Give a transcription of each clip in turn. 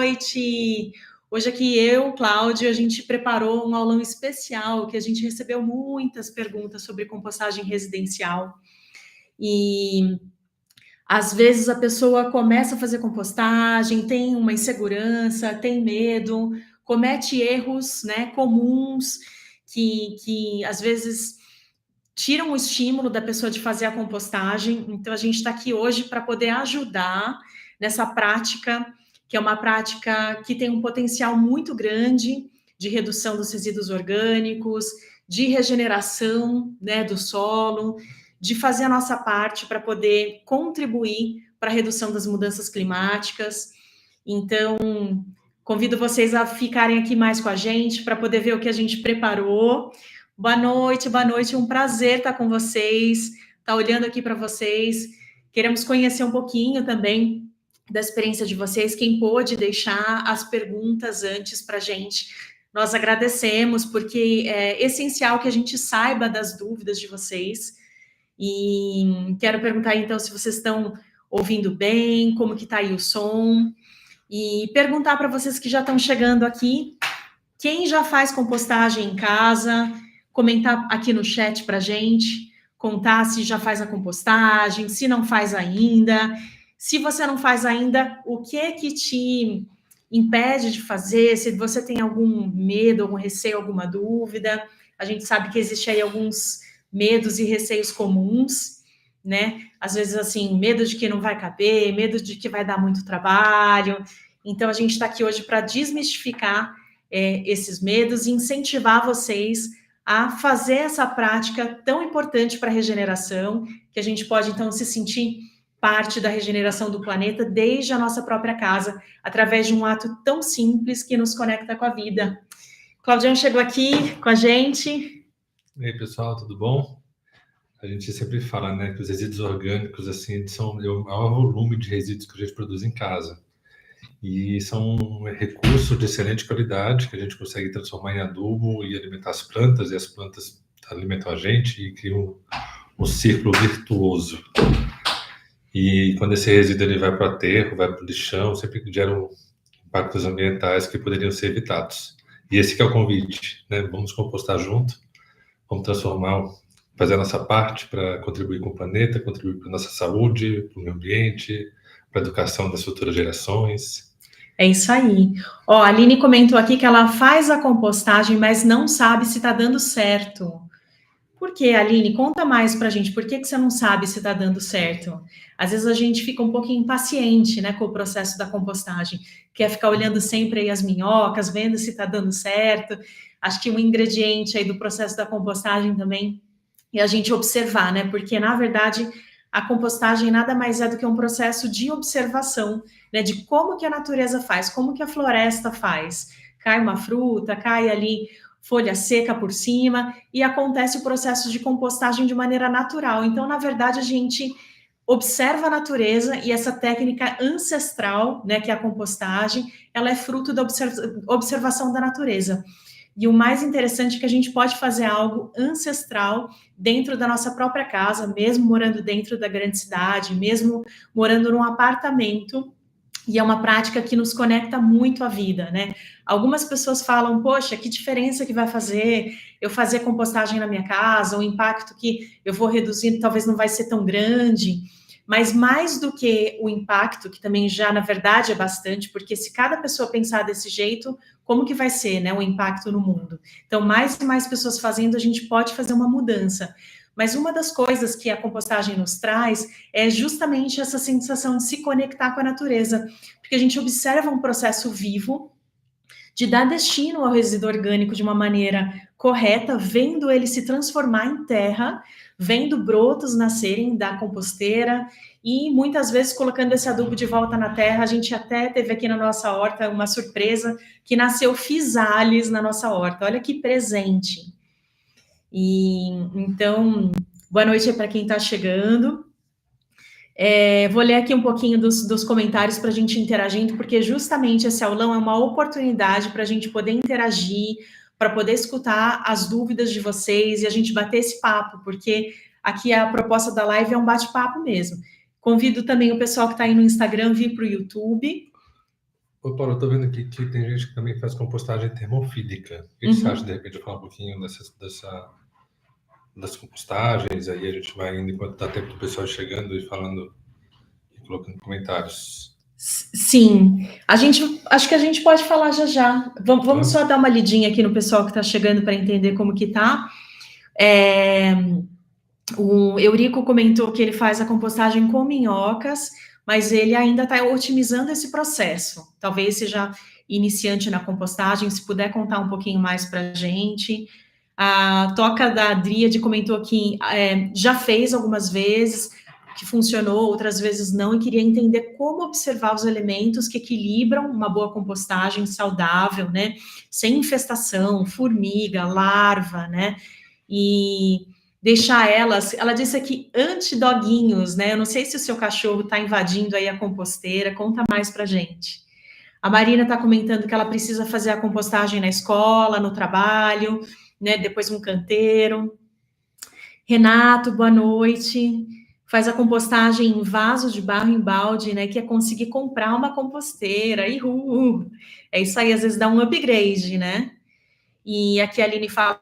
noite! Hoje aqui eu, Cláudio, a gente preparou um aulão especial que a gente recebeu muitas perguntas sobre compostagem residencial e às vezes a pessoa começa a fazer compostagem, tem uma insegurança, tem medo, comete erros, né, comuns que às vezes tiram o estímulo da pessoa de fazer a compostagem. Então, a gente está aqui hoje para poder ajudar nessa prática, que é uma prática que tem um potencial muito grande de redução dos resíduos orgânicos, de regeneração, né, do solo, de fazer a nossa parte para poder contribuir para a redução das mudanças climáticas. Então, convido vocês a ficarem aqui mais com a gente para poder ver o que a gente preparou. Boa noite, um prazer estar com vocês, estar olhando aqui para vocês. Queremos conhecer um pouquinho também da experiência de vocês, quem pôde deixar as perguntas antes para a gente. Nós agradecemos, porque é essencial que a gente saiba das dúvidas de vocês. E quero perguntar, então, se vocês estão ouvindo bem, como que está aí o som. E perguntar para vocês que já estão chegando aqui, quem já faz compostagem em casa, comentar aqui no chat para a gente, contar se já faz a compostagem, se não faz ainda. Se você não faz ainda, o que te impede de fazer? Se você tem algum medo, algum receio, alguma dúvida. A gente sabe que existe aí alguns medos e receios comuns, né? Às vezes, assim, medo de que não vai caber, medo de que vai dar muito trabalho. Então, a gente está aqui hoje para desmistificar esses medos e incentivar vocês a fazer essa prática tão importante para a regeneração, que a gente pode, então, se sentir parte da regeneração do planeta desde a nossa própria casa, através de um ato tão simples que nos conecta com a vida. Claudião chegou aqui com a gente. E aí, pessoal, tudo bom? A gente sempre fala, né, que os resíduos orgânicos, assim, são o maior volume de resíduos que a gente produz em casa. E são um recurso de excelente qualidade que a gente consegue transformar em adubo e alimentar as plantas, e as plantas alimentam a gente e criam um círculo virtuoso. E quando esse resíduo ele vai para o aterro, vai para o lixão, sempre geram impactos ambientais que poderiam ser evitados. E esse que é o convite, né? Vamos compostar junto, vamos transformar, fazer a nossa parte para contribuir com o planeta, contribuir para a nossa saúde, para o meio ambiente, para a educação das futuras gerações. É isso aí. Ó, a Aline comentou aqui que ela faz a compostagem, mas não sabe se está dando certo. Por que, Aline? Conta mais pra gente. Por que você não sabe se está dando certo? Às vezes a gente fica um pouquinho impaciente, né, com o processo da compostagem. Quer ficar olhando sempre aí as minhocas, vendo se está dando certo. Acho que um ingrediente aí do processo da compostagem também é a gente observar, né? Porque, na verdade, a compostagem nada mais é do que um processo de observação, né, de como que a natureza faz, como que a floresta faz. Cai uma fruta, cai ali folha seca por cima, e acontece o processo de compostagem de maneira natural. Então, na verdade, a gente observa a natureza, e essa técnica ancestral, né, que é a compostagem, ela é fruto da observação da natureza. E o mais interessante é que a gente pode fazer algo ancestral dentro da nossa própria casa, mesmo morando dentro da grande cidade, mesmo morando num apartamento. E é uma prática que nos conecta muito à vida, né? Algumas pessoas falam, poxa, que diferença que vai fazer eu fazer compostagem na minha casa, o impacto que eu vou reduzir talvez não vai ser tão grande. Mas mais do que o impacto, que também já, na verdade, é bastante, porque se cada pessoa pensar desse jeito, como que vai ser, né, o impacto no mundo? Então, mais e mais pessoas fazendo, a gente pode fazer uma mudança. Mas uma das coisas que a compostagem nos traz é justamente essa sensação de se conectar com a natureza, porque a gente observa um processo vivo de dar destino ao resíduo orgânico de uma maneira correta, vendo ele se transformar em terra, vendo brotos nascerem da composteira e muitas vezes colocando esse adubo de volta na terra. A gente até teve aqui na nossa horta uma surpresa que nasceu fisales na nossa horta. Olha que presente. E então, boa noite para quem está chegando. Vou ler aqui um pouquinho dos comentários para a gente interagindo, porque justamente esse aulão é uma oportunidade para a gente poder interagir, para poder escutar as dúvidas de vocês e a gente bater esse papo, porque aqui a proposta da live é um bate-papo mesmo. Convido também o pessoal que está aí no Instagram vir para o YouTube. Ô, Paulo, eu tô vendo aqui que tem gente que também faz compostagem termofílica. O que você acha, de repente, de falar um pouquinho das compostagens? Aí a gente vai indo enquanto dá tempo do pessoal chegando e falando e colocando comentários. Sim, acho que a gente pode falar já já. Vamos Tá? só dar uma lidinha aqui no pessoal que está chegando para entender como que tá. O Eurico comentou que ele faz a compostagem com minhocas, mas ele ainda está otimizando esse processo. Talvez seja iniciante na compostagem, se puder contar um pouquinho mais para a gente. A Toca da Adríade comentou que já fez algumas vezes, que funcionou, outras vezes não, e queria entender como observar os elementos que equilibram uma boa compostagem saudável, né? Sem infestação, formiga, larva, né? E deixar ela disse aqui anti-doguinhos, né? Eu não sei se o seu cachorro está invadindo aí a composteira, conta mais pra gente. A Marina está comentando que ela precisa fazer a compostagem na escola, no trabalho, né? Depois um canteiro. Renato, boa noite. Faz a compostagem em vaso de barro em balde, né? Que é conseguir comprar uma composteira. Ihu! É isso aí, às vezes dá um upgrade, né? E aqui a Aline fala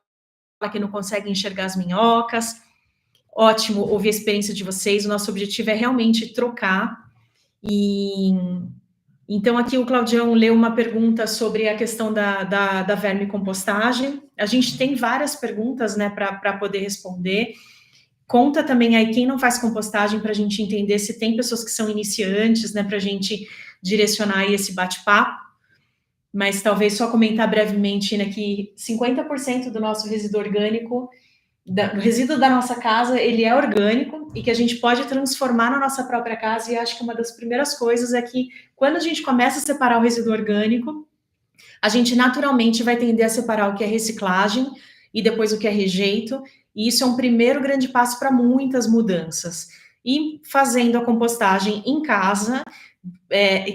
que não consegue enxergar as minhocas. Ótimo ouvir a experiência de vocês. O nosso objetivo é realmente trocar. E então, aqui o Claudião leu uma pergunta sobre a questão da vermicompostagem. A gente tem várias perguntas, né, para poder responder. Conta também aí quem não faz compostagem para a gente entender se tem pessoas que são iniciantes, né, para a gente direcionar aí esse bate-papo. Mas talvez só comentar brevemente, né, que 50% do nosso resíduo orgânico, o resíduo da nossa casa, ele é orgânico e que a gente pode transformar na nossa própria casa. E acho que uma das primeiras coisas é que quando a gente começa a separar o resíduo orgânico, a gente naturalmente vai tender a separar o que é reciclagem e depois o que é rejeito. E isso é um primeiro grande passo para muitas mudanças. E fazendo a compostagem em casa,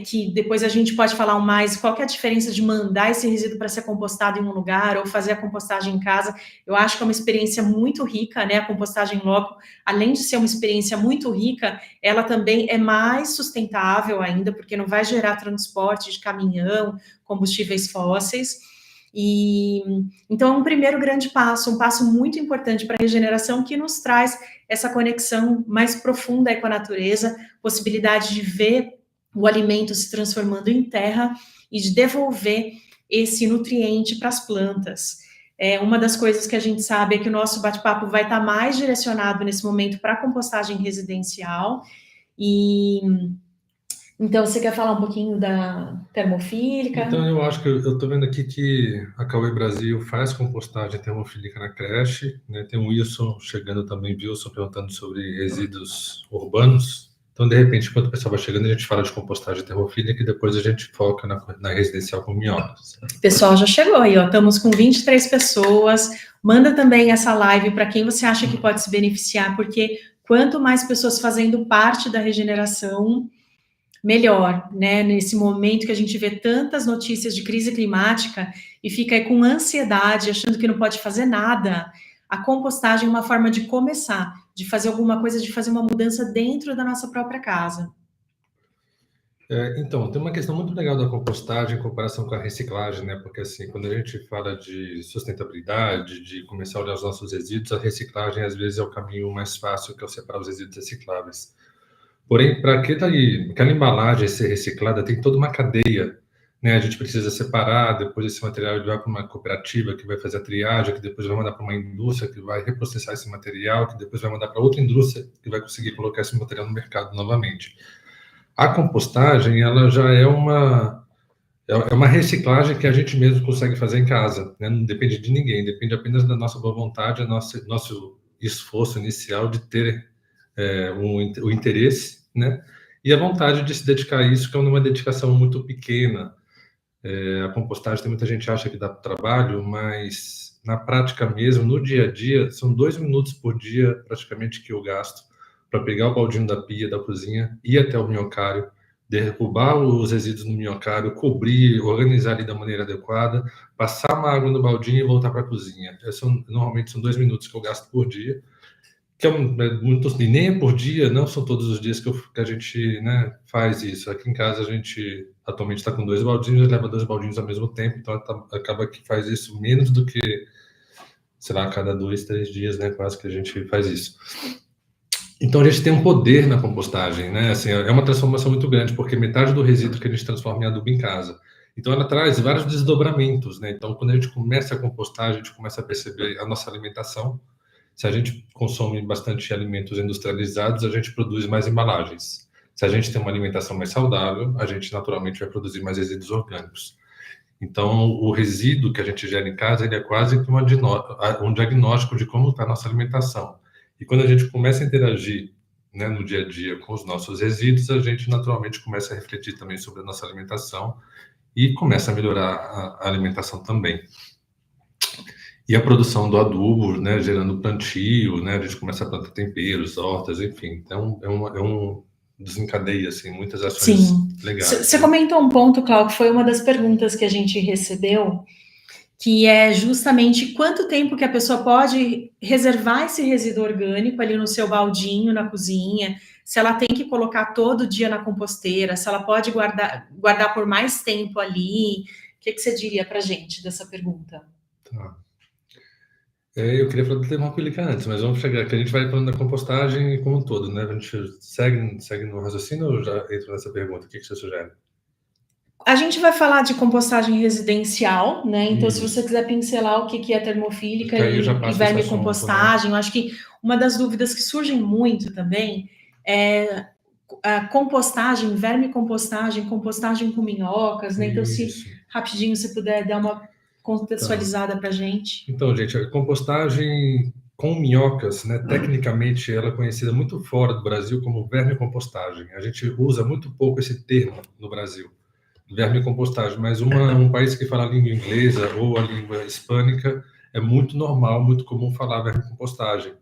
que depois a gente pode falar mais qual que é a diferença de mandar esse resíduo para ser compostado em um lugar ou fazer a compostagem em casa. Eu acho que é uma experiência muito rica, né? A compostagem logo, além de ser uma experiência muito rica, ela também é mais sustentável ainda, porque não vai gerar transporte de caminhão, combustíveis fósseis. E então é um primeiro grande passo, um passo muito importante para a regeneração que nos traz essa conexão mais profunda com a natureza, possibilidade de ver o alimento se transformando em terra e de devolver esse nutriente para as plantas. Uma das coisas que a gente sabe é que o nosso bate-papo vai estar mais direcionado nesse momento para a compostagem residencial. E então, você quer falar um pouquinho da termofílica? Então, eu acho que eu estou vendo aqui que a Cauê Brasil faz compostagem termofílica na creche, né? Tem o Wilson chegando também, Wilson perguntando sobre resíduos urbanos. Então, de repente, enquanto o pessoal vai chegando, a gente fala de compostagem termofílica e depois a gente foca na residencial com minhocas. O pessoal já chegou aí, ó. Estamos com 23 pessoas. Manda também essa live para quem você acha que pode se beneficiar, porque quanto mais pessoas fazendo parte da regeneração, melhor, né? Nesse momento que a gente vê tantas notícias de crise climática e fica aí com ansiedade, achando que não pode fazer nada, a compostagem é uma forma de começar, de fazer alguma coisa, de fazer uma mudança dentro da nossa própria casa. Então, tem uma questão muito legal da compostagem em comparação com a reciclagem, né? Porque, assim, quando a gente fala de sustentabilidade, de começar a olhar os nossos resíduos, a reciclagem, às vezes, é o caminho mais fácil, que é o separar os resíduos recicláveis. Porém, para aquela embalagem ser reciclada, tem toda uma cadeia, né? A gente precisa separar, depois esse material ele vai para uma cooperativa que vai fazer a triagem, que depois vai mandar para uma indústria que vai reprocessar esse material, que depois vai mandar para outra indústria que vai conseguir colocar esse material no mercado novamente. A compostagem, ela já é uma reciclagem que a gente mesmo consegue fazer em casa, né? Não depende de ninguém, depende apenas da nossa boa vontade, nosso esforço inicial de ter o interesse, né? E a vontade de se dedicar a isso, que é uma dedicação muito pequena. A compostagem, tem muita gente que acha que dá trabalho, mas na prática mesmo, no dia a dia, são 2 minutos por dia, praticamente, que eu gasto para pegar o baldinho da pia, da cozinha, ir até o minhocário, derrubar os resíduos no minhocário, cobrir, organizar ali da maneira adequada, passar uma água no baldinho e voltar para a cozinha. Normalmente são 2 minutos que eu gasto por dia, que é muito, e nem é por dia, não são todos os dias que a gente, né, faz isso. Aqui em casa a gente atualmente está com 2 baldinhos, leva 2 baldinhos ao mesmo tempo, então acaba que faz isso menos do que, sei lá, a cada 2, 3 dias, né, quase que a gente faz isso. Então a gente tem um poder na compostagem, né? Assim, é uma transformação muito grande, porque metade do resíduo que a gente transforma em adubo em casa. Então ela traz vários desdobramentos, né? Então quando a gente começa a compostar, a gente começa a perceber a nossa alimentação. Se a gente consome bastante alimentos industrializados, a gente produz mais embalagens. Se a gente tem uma alimentação mais saudável, a gente naturalmente vai produzir mais resíduos orgânicos. Então o resíduo que a gente gera em casa, ele é quase que um diagnóstico de como está a nossa alimentação. E quando a gente começa a interagir, né, no dia a dia com os nossos resíduos, a gente naturalmente começa a refletir também sobre a nossa alimentação e começa a melhorar a alimentação também. E a produção do adubo, né, gerando plantio, né, a gente começa a plantar temperos, hortas, enfim. Então, é um desencadeia, assim, muitas ações Sim. legais. Você comentou um ponto, Cláudio, que foi uma das perguntas que a gente recebeu, que é justamente quanto tempo que a pessoa pode reservar esse resíduo orgânico ali no seu baldinho, na cozinha, se ela tem que colocar todo dia na composteira, se ela pode guardar por mais tempo ali. O que você diria para a gente dessa pergunta? Tá. Eu queria falar do termofílica antes, mas vamos chegar, que a gente vai falando da compostagem como um todo, né? A gente segue no raciocínio ou já entra nessa pergunta? O que você sugere? A gente vai falar de compostagem residencial, né? Então, Isso. se você quiser pincelar o que é termofílica e vermicompostagem, vermicompostagem, eu acho que uma das dúvidas que surgem muito também é a compostagem, vermicompostagem, compostagem com minhocas, né? Então, se rapidinho você puder dar uma contextualizada para a gente. Então, gente, a compostagem com minhocas, né, tecnicamente ela é conhecida muito fora do Brasil como vermicompostagem. A gente usa muito pouco esse termo no Brasil, vermicompostagem, mas um país que fala a língua inglesa ou a língua hispânica é muito normal, muito comum falar vermicompostagem.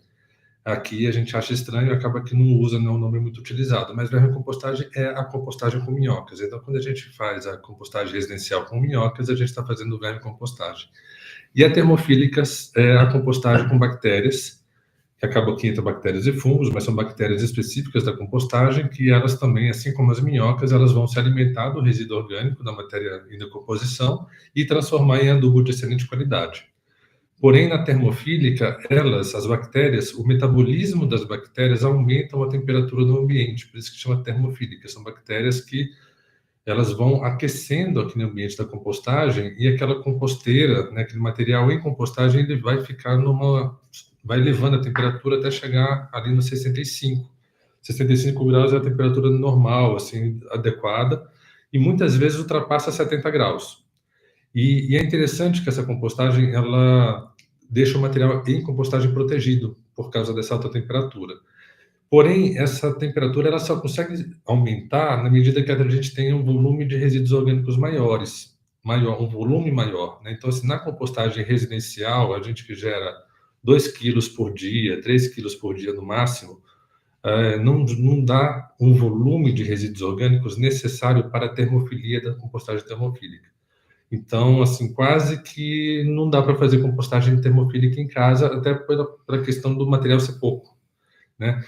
Aqui a gente acha estranho e acaba que não usa, não é um nome muito utilizado, mas vermicompostagem é a compostagem com minhocas. Então, quando a gente faz a compostagem residencial com minhocas, a gente está fazendo vermicompostagem. E a termofílicas é a compostagem com bactérias, que acaba que entra bactérias e fungos, mas são bactérias específicas da compostagem, que elas também, assim como as minhocas, elas vão se alimentar do resíduo orgânico, da matéria em decomposição, e transformar em adubo de excelente qualidade. Porém, na termofílica, as bactérias, o metabolismo das bactérias aumentam a temperatura do ambiente, por isso que chama termofílica. São bactérias que elas vão aquecendo aqui no ambiente da compostagem e aquela composteira, né, aquele material em compostagem, ele vai ficar vai levando a temperatura até chegar ali no 65. 65 graus é a temperatura normal, assim, adequada, e muitas vezes ultrapassa 70 graus. E é interessante que essa compostagem, ela deixa o material em compostagem protegido por causa dessa alta temperatura. Porém, essa temperatura ela só consegue aumentar na medida que a gente tenha um volume de resíduos orgânicos um volume maior, né? Então, assim, na compostagem residencial, a gente que gera 2 quilos por dia, 3 quilos por dia no máximo, não dá um volume de resíduos orgânicos necessário para a termofilia da compostagem termofílica. Então, assim, quase que não dá para fazer compostagem termofílica em casa, até pela questão do material ser pouco, né?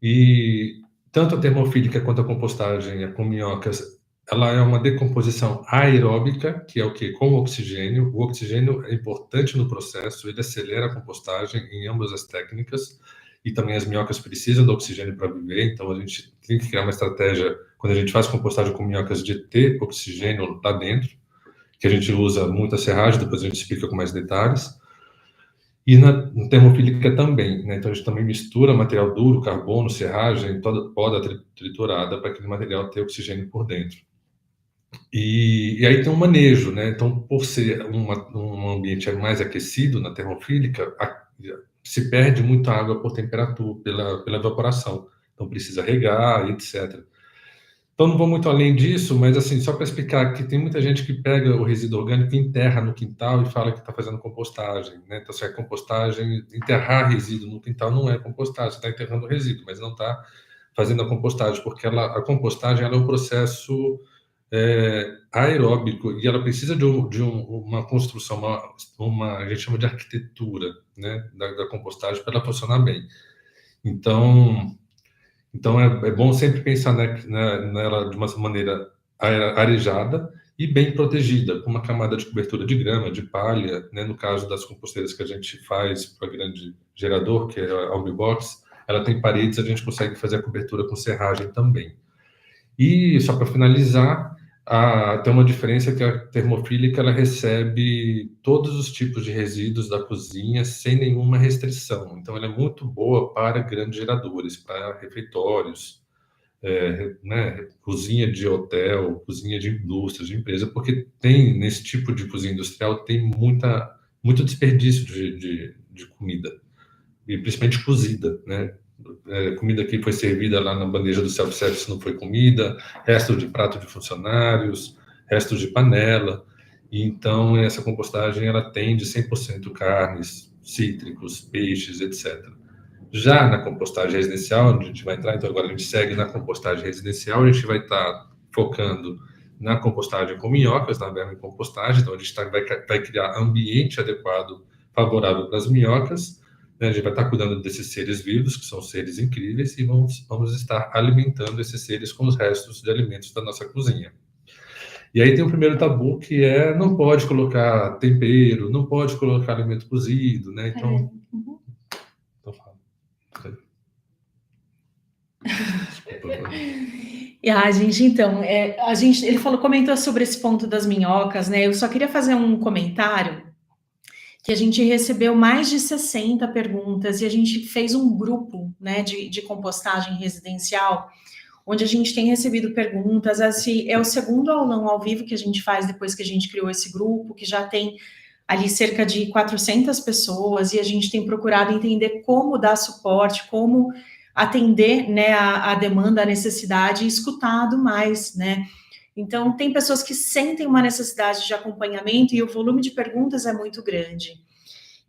E tanto a termofílica quanto a compostagem com minhocas, ela é uma decomposição aeróbica, que é o que? Com oxigênio. O oxigênio é importante no processo, ele acelera a compostagem em ambas as técnicas, e também as minhocas precisam do oxigênio para viver, então a gente tem que criar uma estratégia, quando a gente faz compostagem com minhocas, de ter oxigênio lá dentro, que a gente usa muita serragem, depois a gente explica com mais detalhes. E na termofílica também, né? Então a gente também mistura material duro, carbono, serragem, toda poda triturada para aquele material ter oxigênio por dentro. E aí tem um manejo, né? Então, por ser um ambiente mais aquecido na termofílica, se perde muita água por temperatura, pela evaporação. Então precisa regar, etc. Então, não vou muito além disso, mas assim, só para explicar que tem muita gente que pega o resíduo orgânico e enterra no quintal e fala que está fazendo compostagem, né? Então, se é compostagem, enterrar resíduo no quintal não é compostagem, você está enterrando o resíduo, mas não está fazendo a compostagem, porque a compostagem ela é um processo aeróbico e ela precisa de uma construção, a gente chama de arquitetura, né, da compostagem para ela funcionar bem. Então é bom sempre pensar nela de uma maneira arejada e bem protegida, com uma camada de cobertura de grama, de palha, né? No caso das composteiras que a gente faz para grande gerador, que é a Albibox, ela tem paredes, a gente consegue fazer a cobertura com serragem também. E, só para finalizar, tem uma diferença que a termofílica ela recebe todos os tipos de resíduos da cozinha sem nenhuma restrição. Então, ela é muito boa para grandes geradores, para refeitórios, né, cozinha de hotel, cozinha de indústria, de empresa, porque tem, nesse tipo de cozinha industrial, tem muito desperdício de comida, e principalmente cozida, né? Comida que foi servida lá na bandeja do self-service não foi comida, restos de prato de funcionários, restos de panela. E então, essa compostagem ela tem de 100% carnes, cítricos, peixes, etc. Já na compostagem residencial, onde a gente vai entrar, então agora a gente segue na compostagem residencial, a gente vai estar focando na compostagem com minhocas, na vermicompostagem, então a gente vai criar ambiente adequado, favorável para as minhocas, né? A gente vai estar cuidando desses seres vivos, que são seres incríveis, e vamos estar alimentando esses seres com os restos de alimentos da nossa cozinha. E aí tem o primeiro tabu, que é não pode colocar tempero, não pode colocar alimento cozido, né? Então, gente, então, ele comentou sobre esse ponto das minhocas, né? Eu só queria fazer um comentário que a gente recebeu mais de 60 perguntas e a gente fez um grupo, né, de compostagem residencial, onde a gente tem recebido perguntas. Esse é o segundo aulão ao vivo que a gente faz depois que a gente criou esse grupo, que já tem ali cerca de 400 pessoas, e a gente tem procurado entender como dar suporte, como atender, né, a demanda, a necessidade, e escutado mais, né? Então, tem pessoas que sentem uma necessidade de acompanhamento e o volume de perguntas é muito grande.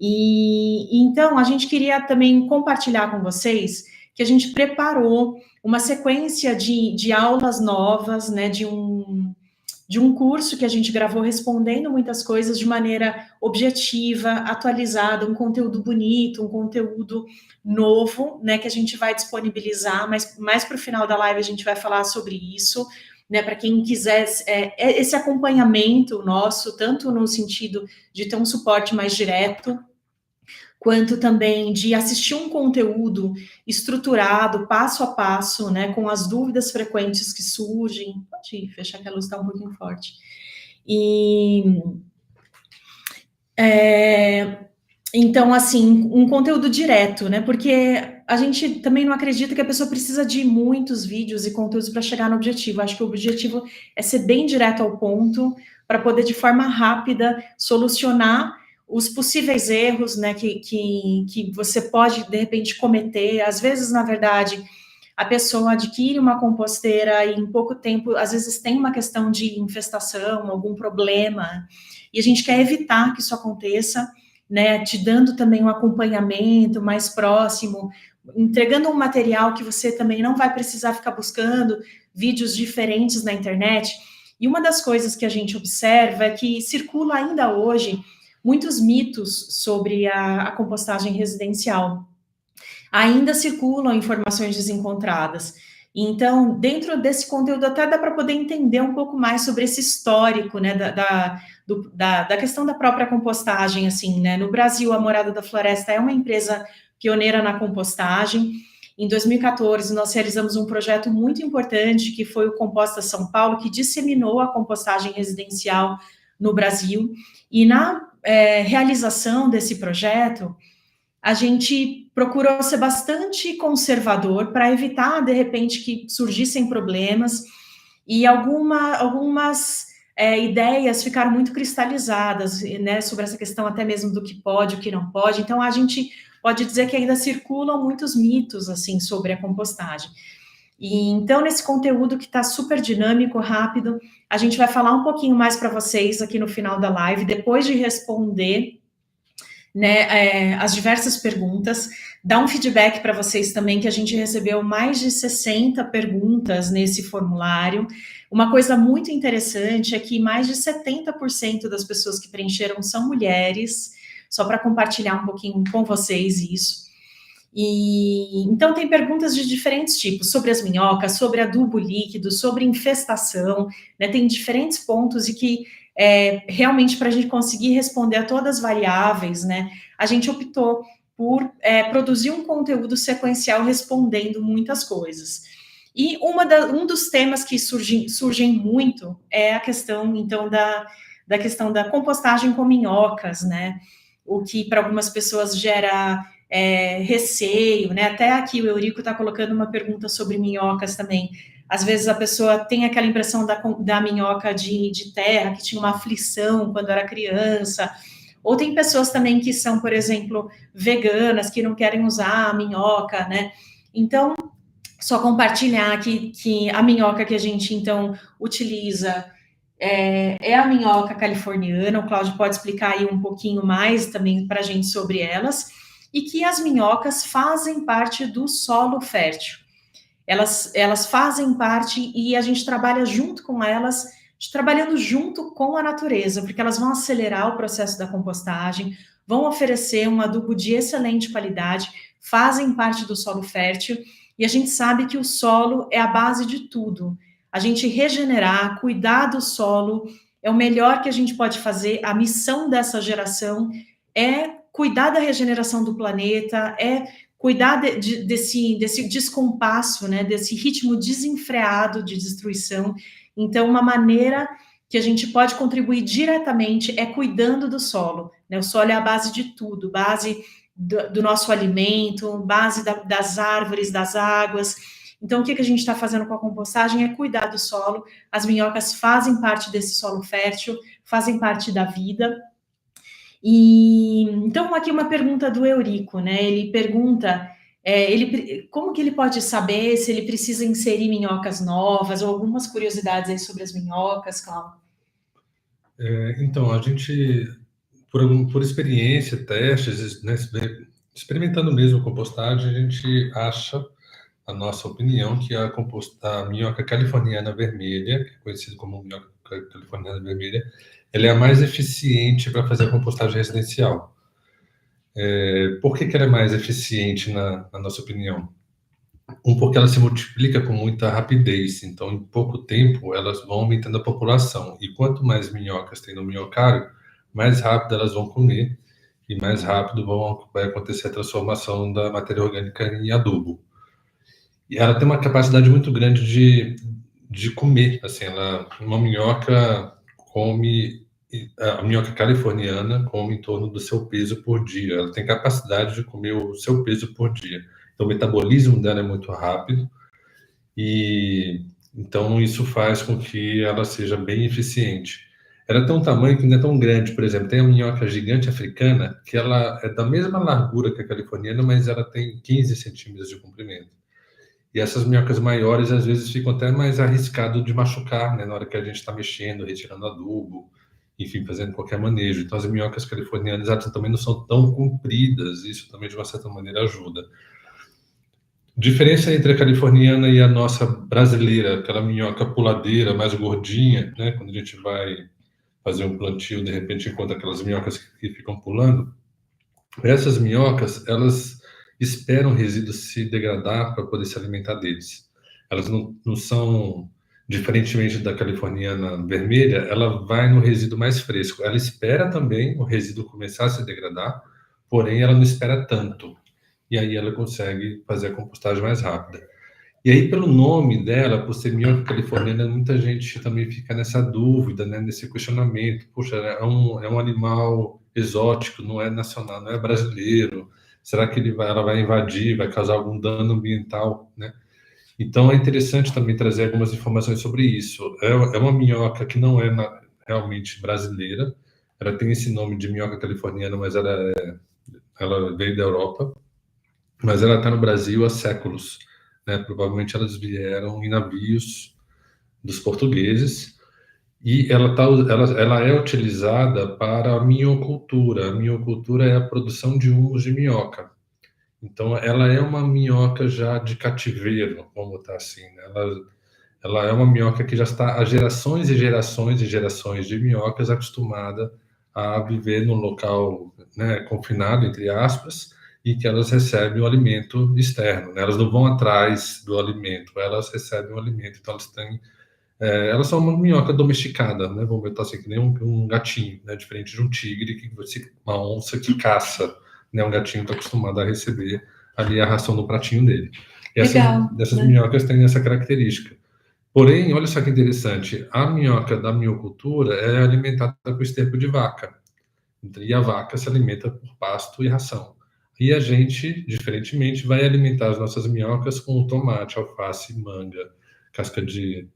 E então, a gente queria também compartilhar com vocês que a gente preparou uma sequência de aulas novas, né, de um curso que a gente gravou respondendo muitas coisas de maneira objetiva, atualizada, um conteúdo bonito, um conteúdo novo, né, que a gente vai disponibilizar, mas mais para o final da live a gente vai falar sobre isso, né, para quem quiser esse acompanhamento nosso, tanto no sentido de ter um suporte mais direto, quanto também de assistir um conteúdo estruturado, passo a passo, né, com as dúvidas frequentes que surgem. Pode fechar que a luz está um pouquinho forte. Então, assim, um conteúdo direto, né, porque a gente também não acredita que a pessoa precisa de muitos vídeos e conteúdos para chegar no objetivo. Acho que o objetivo é ser bem direto ao ponto, para poder, de forma rápida, solucionar os possíveis erros, né, que você pode, de repente, cometer. Às vezes, na verdade, a pessoa adquire uma composteira e em pouco tempo, às vezes tem uma questão de infestação, algum problema, e a gente quer evitar que isso aconteça, né, te dando também um acompanhamento mais próximo, entregando um material que você também não vai precisar ficar buscando vídeos diferentes na internet. E uma das coisas que a gente observa é que circula ainda hoje muitos mitos sobre a compostagem residencial. Ainda circulam informações desencontradas. Então, dentro desse conteúdo, até dá para poder entender um pouco mais sobre esse histórico, né, da questão da própria compostagem, assim, né. No Brasil, a Morada da Floresta é uma empresa pioneira na compostagem. Em 2014, nós realizamos um projeto muito importante, que foi o Composta São Paulo, que disseminou a compostagem residencial no Brasil. E na realização desse projeto, a gente procurou ser bastante conservador para evitar, de repente, que surgissem problemas, e algumas ideias ficaram muito cristalizadas, né, sobre essa questão até mesmo do que pode, o que não pode. Então, a gente pode dizer que ainda circulam muitos mitos, assim, sobre a compostagem. E então, nesse conteúdo que está super dinâmico, rápido, a gente vai falar um pouquinho mais para vocês aqui no final da live, depois de responder, né, as diversas perguntas, dar um feedback para vocês também, que a gente recebeu mais de 60 perguntas nesse formulário. Uma coisa muito interessante é que mais de 70% das pessoas que preencheram são mulheres, só para compartilhar um pouquinho com vocês isso. E então tem perguntas de diferentes tipos, sobre as minhocas, sobre adubo líquido, sobre infestação, né? Tem diferentes pontos e que realmente para a gente conseguir responder a todas as variáveis, né? A gente optou por produzir um conteúdo sequencial respondendo muitas coisas. E um dos temas que surgem muito é a questão, então, da questão da compostagem com minhocas, né? O que para algumas pessoas gera receio, né? Até aqui o Eurico está colocando uma pergunta sobre minhocas também. Às vezes a pessoa tem aquela impressão da minhoca de terra, que tinha uma aflição quando era criança. Ou tem pessoas também que são, por exemplo, veganas, que não querem usar a minhoca, né? Então, só compartilhar que a minhoca que a gente, então, utiliza é a minhoca californiana. O Cláudio pode explicar aí um pouquinho mais também para a gente sobre elas. E que as minhocas fazem parte do solo fértil. Elas fazem parte e a gente trabalha junto com elas, trabalhando junto com a natureza, porque elas vão acelerar o processo da compostagem, vão oferecer um adubo de excelente qualidade, fazem parte do solo fértil, e a gente sabe que o solo é a base de tudo. A gente regenerar, cuidar do solo, é o melhor que a gente pode fazer. A missão dessa geração é cuidar da regeneração do planeta, é cuidar desse descompasso, né, desse ritmo desenfreado de destruição. Então, uma maneira que a gente pode contribuir diretamente é cuidando do solo, né? O solo é a base de tudo, base do nosso alimento, base das árvores, das águas. Então, o que a gente está fazendo com a compostagem é cuidar do solo. As minhocas fazem parte desse solo fértil, fazem parte da vida. E então aqui uma pergunta do Eurico, né? Ele pergunta como que ele pode saber se ele precisa inserir minhocas novas, ou algumas curiosidades aí sobre as minhocas, Cláudio. Então, a gente, por experiência, testes, né, experimentando mesmo a compostagem, a gente acha, a nossa opinião, que a minhoca californiana vermelha, que é conhecida como minhoca californiana vermelha, ela é a mais eficiente para fazer a compostagem residencial. Por que ela é mais eficiente, na nossa opinião? Porque ela se multiplica com muita rapidez, então em pouco tempo elas vão aumentando a população, e quanto mais minhocas tem no minhocário, mais rápido elas vão comer, e mais rápido vai acontecer a transformação da matéria orgânica em adubo. E ela tem uma capacidade muito grande de comer, assim, uma minhoca come, a minhoca californiana come em torno do seu peso por dia, ela tem capacidade de comer o seu peso por dia. Então, o metabolismo dela é muito rápido, e então isso faz com que ela seja bem eficiente. Ela tem um tamanho que não é tão grande, por exemplo, tem a minhoca gigante africana, que ela é da mesma largura que a californiana, mas ela tem 15 centímetros de comprimento. E essas minhocas maiores, às vezes, ficam até mais arriscado de machucar, né, na hora que a gente está mexendo, retirando adubo, enfim, fazendo qualquer manejo. Então, as minhocas californianas, elas também não são tão compridas, isso também, de uma certa maneira, ajuda. Diferença entre a californiana e a nossa brasileira, aquela minhoca puladeira, mais gordinha, né? Quando a gente vai fazer um plantio, de repente encontra aquelas minhocas que ficam pulando. Essas minhocas, elas esperam o resíduo se degradar para poder se alimentar deles. Elas não são, diferentemente da californiana vermelha, ela vai no resíduo mais fresco. Ela espera também o resíduo começar a se degradar, porém ela não espera tanto. E aí ela consegue fazer a compostagem mais rápida. E aí, pelo nome dela, por ser minhoca californiana, muita gente também fica nessa dúvida, né, nesse questionamento. Poxa, é um animal exótico, não é nacional, não é brasileiro. Será que ela vai invadir, vai causar algum dano ambiental, né? Então, é interessante também trazer algumas informações sobre isso. É uma minhoca que não é realmente brasileira. Ela tem esse nome de minhoca californiana, mas ela veio da Europa. Mas ela está no Brasil há séculos, né? Provavelmente elas vieram em navios dos portugueses, e ela é utilizada para a minhocultura. A minhocultura é a produção de humus de minhoca. Então, ela é uma minhoca já de cativeiro, vamos botar assim, né? Ela é uma minhoca que já está há gerações e gerações e gerações de minhocas acostumada a viver no local, né, confinado, entre aspas, e que elas recebem o alimento externo, né? Elas não vão atrás do alimento, elas recebem o alimento, então elas são uma minhoca domesticada, né? Vamos botar assim, que nem um gatinho, né? Diferente de um tigre, uma onça que caça, né? Um gatinho está acostumado a receber ali a ração no pratinho dele. Legal, Essas né? minhocas têm essa característica. Porém, olha só que interessante, a minhoca da minhocultura é alimentada com esterco de vaca, e a vaca se alimenta por pasto e ração. E a gente, diferentemente, vai alimentar as nossas minhocas com tomate, alface, manga, casca de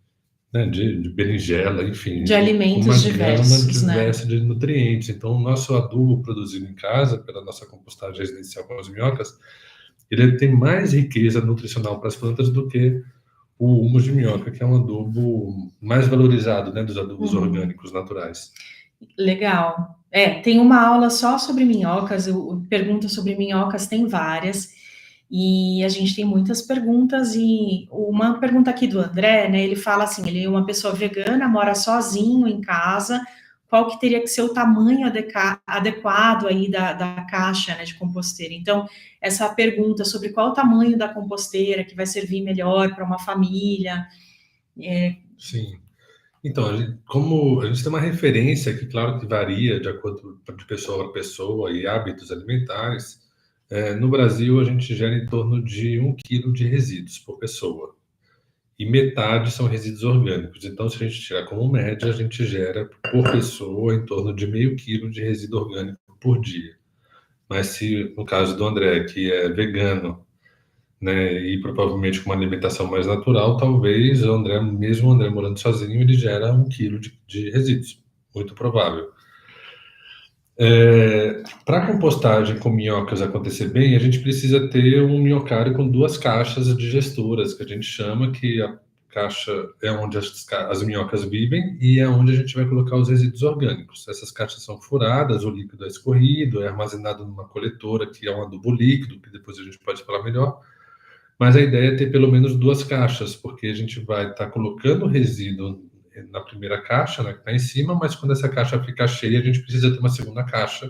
berinjela, enfim, De uma alimentos gama diversos, né? diversa de nutrientes. Então, o nosso adubo produzido em casa, pela nossa compostagem residencial com as minhocas, ele tem mais riqueza nutricional para as plantas do que o humus de minhoca, que é um adubo mais valorizado, né, dos adubos orgânicos naturais. Legal. Tem uma aula só sobre minhocas, perguntas sobre minhocas tem várias, e a gente tem muitas perguntas, e uma pergunta aqui do André, né, ele fala assim, ele é uma pessoa vegana, mora sozinho em casa, qual que teria que ser o tamanho adequado aí da caixa, né, de composteira? Então, essa pergunta sobre qual o tamanho da composteira que vai servir melhor para uma família. Sim. Então, como a gente tem uma referência que, claro, que varia de acordo de pessoa para pessoa e hábitos alimentares, no Brasil a gente gera em torno de 1 quilo de resíduos por pessoa. E metade são resíduos orgânicos. Então, se a gente tirar como média, a gente gera por pessoa em torno de meio quilo de resíduo orgânico por dia. Mas se, no caso do André, que é vegano, né, e provavelmente com uma alimentação mais natural, talvez mesmo o André morando sozinho, ele gera 1 quilo de resíduos, muito provável. Para a compostagem com minhocas acontecer bem, a gente precisa ter um minhocário com 2 caixas digestoras, que a gente chama, que a caixa é onde as minhocas vivem e é onde a gente vai colocar os resíduos orgânicos. Essas caixas são furadas, o líquido é escorrido, é armazenado numa coletora, que é um adubo líquido, que depois a gente pode falar melhor. Mas a ideia é ter pelo menos 2 caixas, porque a gente vai estar colocando resíduo na primeira caixa, né, que está em cima, mas quando essa caixa ficar cheia, a gente precisa ter uma segunda caixa,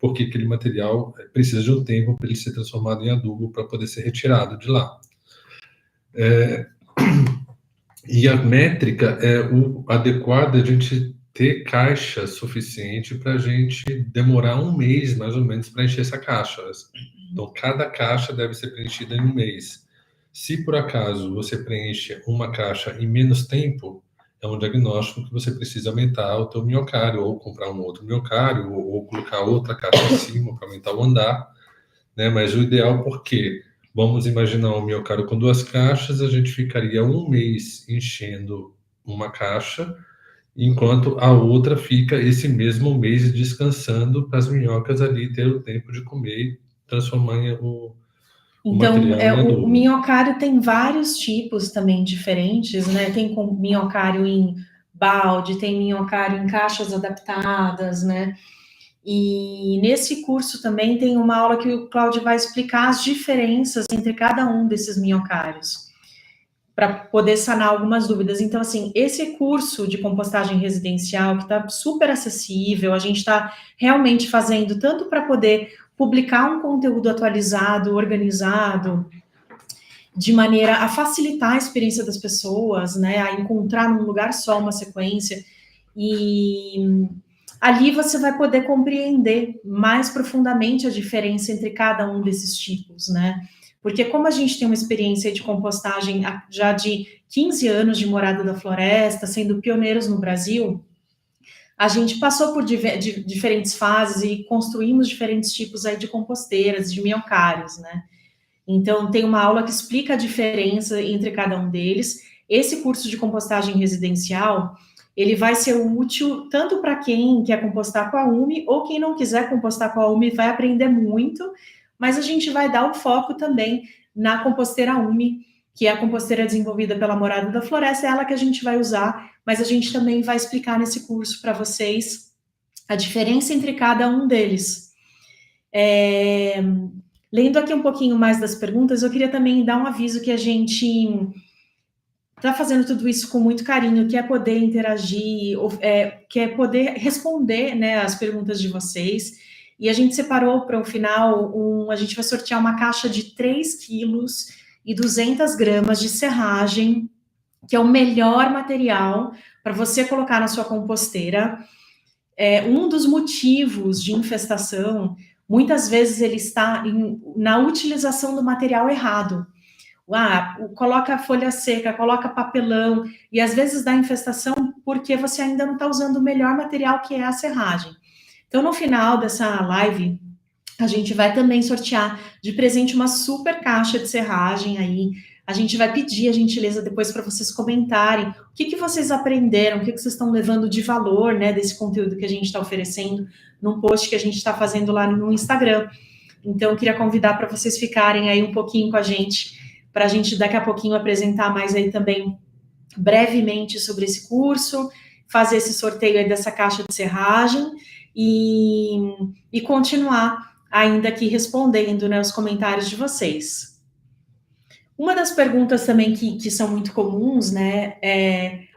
porque aquele material precisa de um tempo para ele ser transformado em adubo para poder ser retirado de lá. E a métrica é o adequado a gente ter caixa suficiente para a gente demorar 1 mês, mais ou menos, para encher essa caixa. Então, cada caixa deve ser preenchida em 1 mês. Se, por acaso, você preenche uma caixa em menos tempo, é um diagnóstico que você precisa aumentar o teu minhocário, ou comprar um outro minhocário, ou colocar outra caixa em cima para aumentar o andar, né? Mas o ideal, porque vamos imaginar um minhocário com 2 caixas, a gente ficaria 1 mês enchendo uma caixa, enquanto a outra fica esse mesmo mês descansando para as minhocas ali ter o tempo de comer e transformar o Então, material em o adubo. minhocário tem vários tipos também diferentes, né? Tem minhocário em balde, tem minhocário em caixas adaptadas, né? E nesse curso também tem uma aula que o Cláudio vai explicar as diferenças entre cada um desses minhocários, para poder sanar algumas dúvidas. Então, assim, esse curso de compostagem residencial, que está super acessível, a gente está realmente fazendo tanto para poder publicar um conteúdo atualizado, organizado, de maneira a facilitar a experiência das pessoas, né, a encontrar num lugar só uma sequência, e ali você vai poder compreender mais profundamente a diferença entre cada um desses tipos, né, porque como a gente tem uma experiência de compostagem já de 15 anos de Morada da Floresta, sendo pioneiros no Brasil, a gente passou por diferentes fases e construímos diferentes tipos aí de composteiras, de minhocários, né. Então, tem uma aula que explica a diferença entre cada um deles. Esse curso de compostagem residencial, ele vai ser útil tanto para quem quer compostar com a UME, ou quem não quiser compostar com a UME vai aprender muito, mas a gente vai dar o foco também na composteira UME, que é a composteira desenvolvida pela Morada da Floresta, é ela que a gente vai usar, mas a gente também vai explicar nesse curso para vocês a diferença entre cada um deles. Lendo aqui um pouquinho mais das perguntas, eu queria também dar um aviso que a gente está fazendo tudo isso com muito carinho, que é poder interagir, que é poder responder, né, as perguntas de vocês. E a gente separou para o final, a gente vai sortear uma caixa de 3 quilos e 200 gramas de serragem, que é o melhor material para você colocar na sua composteira. Um dos motivos de infestação, muitas vezes ele está na utilização do material errado. Coloca folha seca, coloca papelão, e às vezes dá infestação porque você ainda não está usando o melhor material, que é a serragem. Então, no final dessa live, a gente vai também sortear de presente uma super caixa de serragem aí. A gente vai pedir a gentileza depois para vocês comentarem o que vocês aprenderam, o que vocês estão levando de valor, né, desse conteúdo que a gente está oferecendo num post que a gente está fazendo lá no Instagram. Então, eu queria convidar para vocês ficarem aí um pouquinho com a gente, para a gente daqui a pouquinho apresentar mais aí também brevemente sobre esse curso, fazer esse sorteio aí dessa caixa de serragem e continuar ainda aqui respondendo, né, os comentários de vocês. Uma das perguntas também que são muito comuns, né,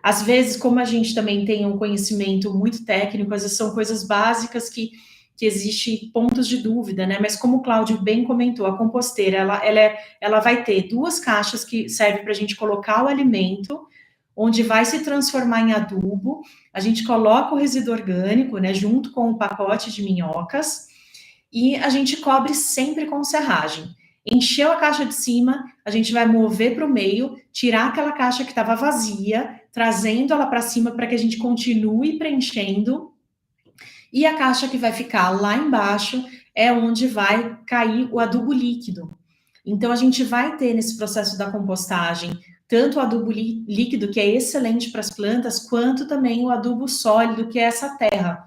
às vezes, como a gente também tem um conhecimento muito técnico, às vezes são coisas básicas que existe pontos de dúvida, né, mas como o Cláudio bem comentou, a composteira, ela vai ter 2 caixas que servem para a gente colocar o alimento, onde vai se transformar em adubo, a gente coloca o resíduo orgânico, né, junto com o pacote de minhocas, e a gente cobre sempre com serragem. Encheu a caixa de cima, a gente vai mover para o meio, tirar aquela caixa que estava vazia, trazendo ela para cima para que a gente continue preenchendo, e a caixa que vai ficar lá embaixo é onde vai cair o adubo líquido. Então, a gente vai ter nesse processo da compostagem tanto o adubo líquido, que é excelente para as plantas, quanto também o adubo sólido, que é essa terra.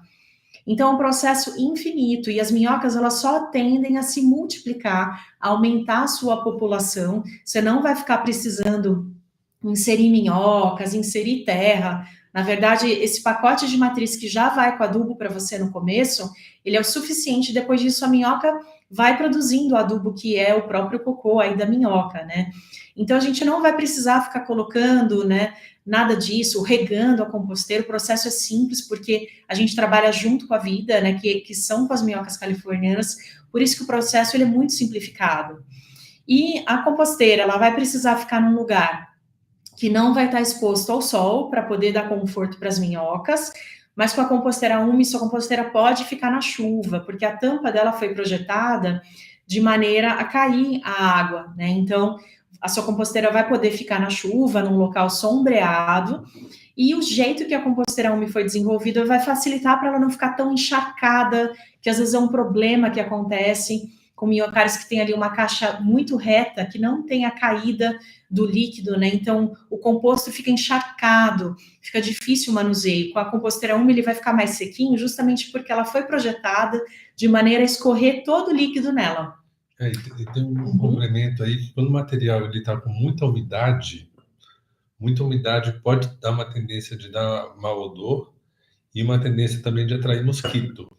Então, é um processo infinito, e as minhocas, elas só tendem a se multiplicar, a aumentar a sua população. Você não vai ficar precisando inserir minhocas, inserir terra. Na verdade, esse pacote de matriz que já vai com adubo para você no começo, ele é o suficiente. Depois disso, a minhoca vai produzindo o adubo, que é o próprio cocô aí da minhoca, né? Então, a gente não vai precisar ficar colocando, né, nada disso, regando a composteira. O processo é simples, porque a gente trabalha junto com a vida, né, que são com as minhocas californianas, por isso que o processo ele é muito simplificado. E a composteira, ela vai precisar ficar num lugar que não vai estar exposto ao sol, para poder dar conforto para as minhocas, mas com a composteira úmida, sua composteira pode ficar na chuva, porque a tampa dela foi projetada de maneira a cair a água, né? Então, a sua composteira vai poder ficar na chuva, num local sombreado, e o jeito que a composteira úmida foi desenvolvida vai facilitar para ela não ficar tão encharcada, que às vezes é um problema que acontece com minhocários que tem ali uma caixa muito reta, que não tem a caída do líquido, né? Então, o composto fica encharcado, fica difícil o manuseio. Com a composteira úmida, ele vai ficar mais sequinho, justamente porque ela foi projetada de maneira a escorrer todo o líquido nela. E tem um complemento aí, que quando o material está com muita umidade pode dar uma tendência de dar mau odor e uma tendência também de atrair mosquito.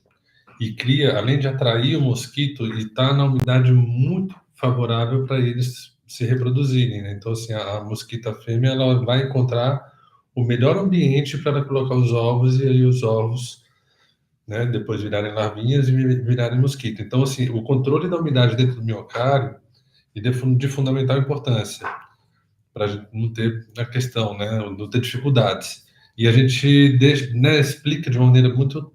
E cria, além de atrair o mosquito, e está na umidade muito favorável para eles se reproduzirem, né? Então, assim, a mosquita fêmea, ela vai encontrar o melhor ambiente para ela colocar os ovos, e aí os ovos, né, depois virarem larvinhas e virarem mosquito. Então, assim, o controle da umidade dentro do minhocário é de fundamental importância, para não ter a questão, né, não ter dificuldades. E a gente né, explica de uma maneira muito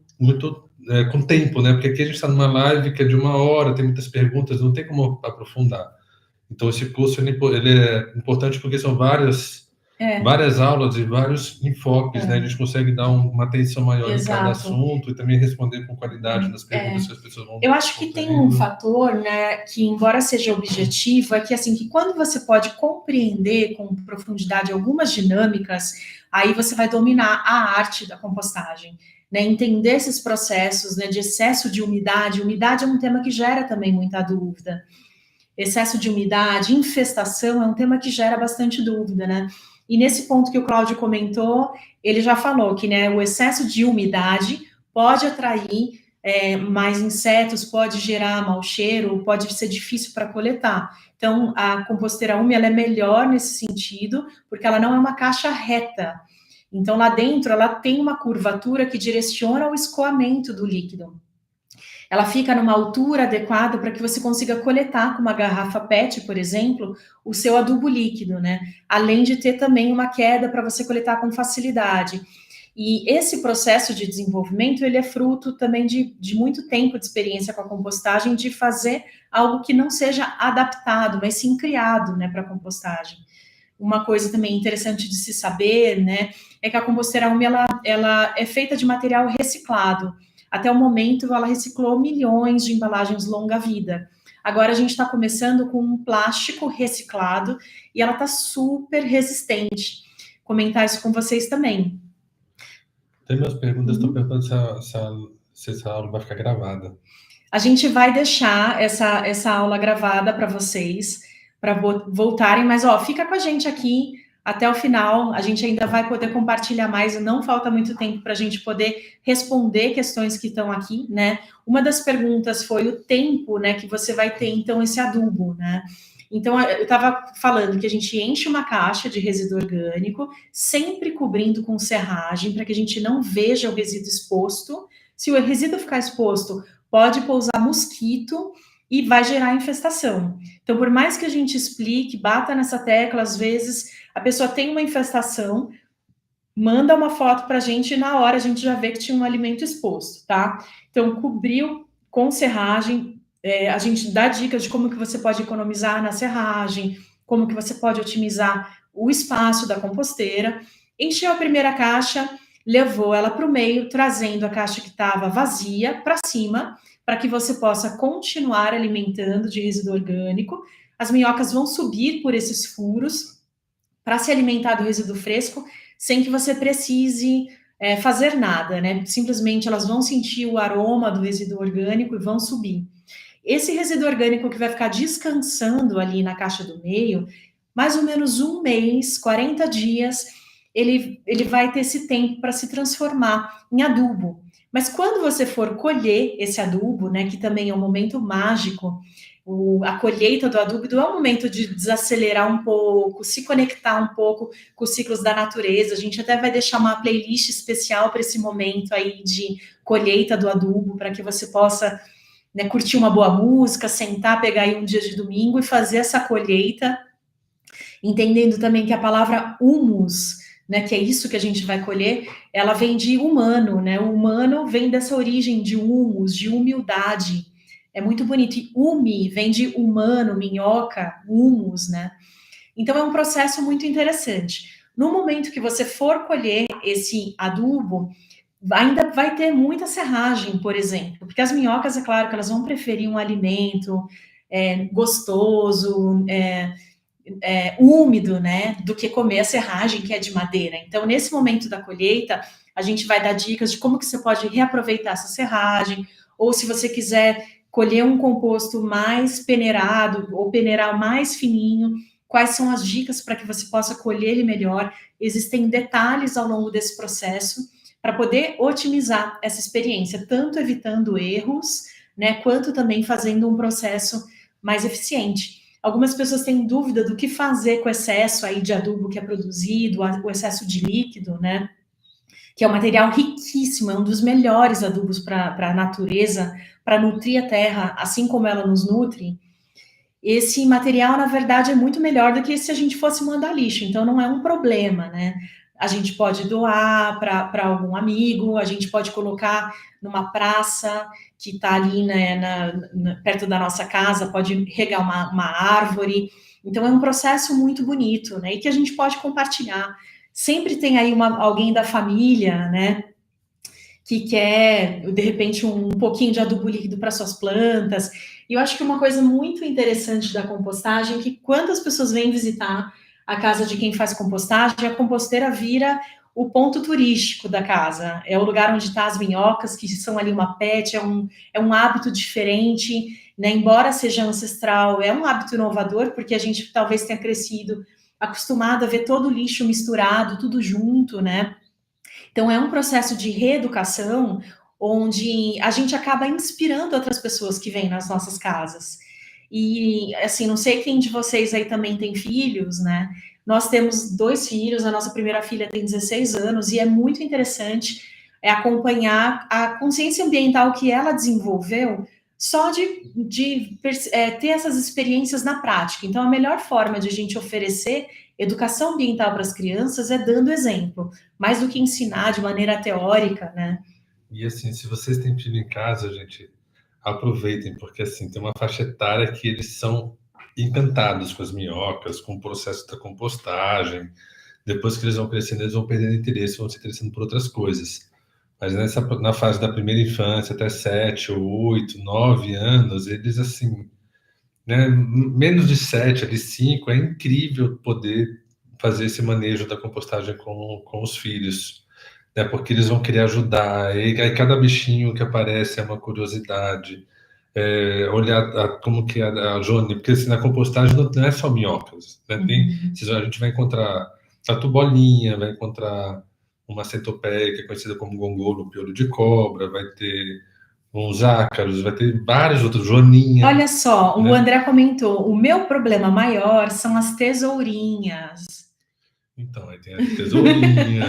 com tempo, né? Porque aqui a gente está numa live que é de 1 hora, tem muitas perguntas, não tem como aprofundar. Então, esse curso ele é importante porque são várias aulas e vários enfoques, né? A gente consegue dar uma atenção maior em cada assunto e também responder com qualidade nas perguntas que as pessoas vão. Eu acho que tem um fator, né, que embora seja objetivo, é que assim, que quando você pode compreender com profundidade algumas dinâmicas, aí você vai dominar a arte da compostagem. Né, entender esses processos, né, de excesso de umidade. Umidade é um tema que gera também muita dúvida. Excesso de umidade, infestação é um tema que gera bastante dúvida, né? E nesse ponto que o Cláudio comentou, ele já falou que, né, o excesso de umidade pode atrair mais insetos, pode gerar mau cheiro, pode ser difícil para coletar. Então, a composteira úmida ela é melhor nesse sentido, porque ela não é uma caixa reta. Então, lá dentro, ela tem uma curvatura que direciona o escoamento do líquido. ela fica numa altura adequada para que você consiga coletar com uma garrafa PET, por exemplo, o seu adubo líquido, né? Além de ter também uma queda para você coletar com facilidade. E esse processo de desenvolvimento, ele é fruto também de muito tempo de experiência com a compostagem, de fazer algo que não seja adaptado, mas sim criado, né, para a compostagem. Uma coisa também interessante de se saber, né, é que a composteira Umi, ela é feita de material reciclado. Até o momento, ela reciclou milhões de embalagens longa-vida. Agora, a gente está começando com um plástico reciclado e ela está super resistente. Comentar isso com vocês também. Tem minhas perguntas, estou perguntando se essa aula vai ficar gravada. A gente vai deixar essa aula gravada para vocês, para voltarem, mas ó, fica com a gente aqui até o final, a gente ainda vai poder compartilhar mais, não falta muito tempo para a gente poder responder questões que estão aqui, né? Uma das perguntas foi o tempo, né, que você vai ter, então, esse adubo, né? Então, eu estava falando que a gente enche uma caixa de resíduo orgânico, sempre cobrindo com serragem, para que a gente não veja o resíduo exposto. Se o resíduo ficar exposto, pode pousar mosquito e vai gerar infestação. Então, por mais que a gente explique, bata nessa tecla, às vezes a pessoa tem uma infestação, manda uma foto para a gente e na hora a gente já vê que tinha um alimento exposto, tá? Então, cobriu com serragem, a gente dá dicas de como que você pode economizar na serragem, como que você pode otimizar o espaço da composteira. Encheu a primeira caixa, levou ela para o meio, trazendo a caixa que estava vazia para cima, para que você possa continuar alimentando de resíduo orgânico. As minhocas vão subir por esses furos para se alimentar do resíduo fresco, sem que você precise fazer nada, né? Simplesmente elas vão sentir o aroma do resíduo orgânico e vão subir. Esse resíduo orgânico que vai ficar descansando ali na caixa do meio, mais ou menos um mês, 40 dias, ele vai ter esse tempo para se transformar em adubo. Mas quando você for colher esse adubo, né, que também é um momento mágico, a colheita do adubo é um momento de desacelerar um pouco, se conectar um pouco com os ciclos da natureza. A gente até vai deixar uma playlist especial para esse momento aí de colheita do adubo, para que você possa, né, curtir uma boa música, sentar, pegar aí um dia de domingo e fazer essa colheita, entendendo também que a palavra humus, né, que é isso que a gente vai colher, ela vem de humano, né? O humano vem dessa origem de humus, de humildade. É muito bonito. E umi vem de humano, minhoca, humus, né? Então é um processo muito interessante. No momento que você for colher esse adubo, ainda vai ter muita serragem, por exemplo, porque as minhocas, é claro que elas vão preferir um alimento gostoso, úmido, né, do que comer a serragem que é de madeira. Então, nesse momento da colheita, a gente vai dar dicas de como que você pode reaproveitar essa serragem, ou se você quiser colher um composto mais peneirado ou peneirar mais fininho, quais são as dicas para que você possa colher ele melhor. Existem detalhes ao longo desse processo para poder otimizar essa experiência, tanto evitando erros, né, quanto também fazendo um processo mais eficiente. Algumas pessoas têm dúvida do que fazer com o excesso aí de adubo que é produzido, o excesso de líquido, né? Que é um material riquíssimo, é um dos melhores adubos para a natureza, para nutrir a terra, assim como ela nos nutre. Esse material, na verdade, é muito melhor do que se a gente fosse mandar lixo, então não é um problema, né? A gente pode doar para algum amigo, a gente pode colocar numa praça que está ali, né, perto da nossa casa, pode regar uma árvore. Então é um processo muito bonito, né? E que a gente pode compartilhar. Sempre tem aí alguém da família, né, que quer, de repente, um pouquinho de adubo líquido para suas plantas. E eu acho que uma coisa muito interessante da compostagem é que quando as pessoas vêm visitar a casa de quem faz compostagem, a composteira vira o ponto turístico da casa. É o lugar onde estão as minhocas, que são ali uma pet, é um hábito diferente, né? Embora seja ancestral, é um hábito inovador, porque a gente talvez tenha crescido acostumado a ver todo o lixo misturado, tudo junto, né? Então, é um processo de reeducação onde a gente acaba inspirando outras pessoas que vêm nas nossas casas. E, assim, não sei quem de vocês aí também tem filhos, né? Nós temos 2 filhos, a nossa primeira filha tem 16 anos, e é muito interessante é acompanhar a consciência ambiental que ela desenvolveu só de ter essas experiências na prática. Então, a melhor forma de a gente oferecer educação ambiental para as crianças é dando exemplo, mais do que ensinar de maneira teórica, né? E assim, se vocês têm filho em casa, gente, aproveitem, porque assim, tem uma faixa etária que eles são encantados com as minhocas, com o processo da compostagem. Depois que eles vão crescendo, eles vão perdendo interesse, vão se interessando por outras coisas. Mas na fase da primeira infância, até 7, 8, 9 anos, eles assim, né, menos de 7, ali 5, é incrível poder fazer esse manejo da compostagem com os filhos, né, porque eles vão querer ajudar, e aí cada bichinho que aparece é uma curiosidade, olhar como que a Jônia, porque assim, na compostagem não é só minhocas, né, a gente vai encontrar tatu-bolinha, vai encontrar uma centopeia, que é conhecida como gongolo, piolho de cobra, vai ter uns ácaros, vai ter vários outros, joaninha. Olha só, né? O André comentou, o meu problema maior são as tesourinhas. Então, aí tem a tesourinha,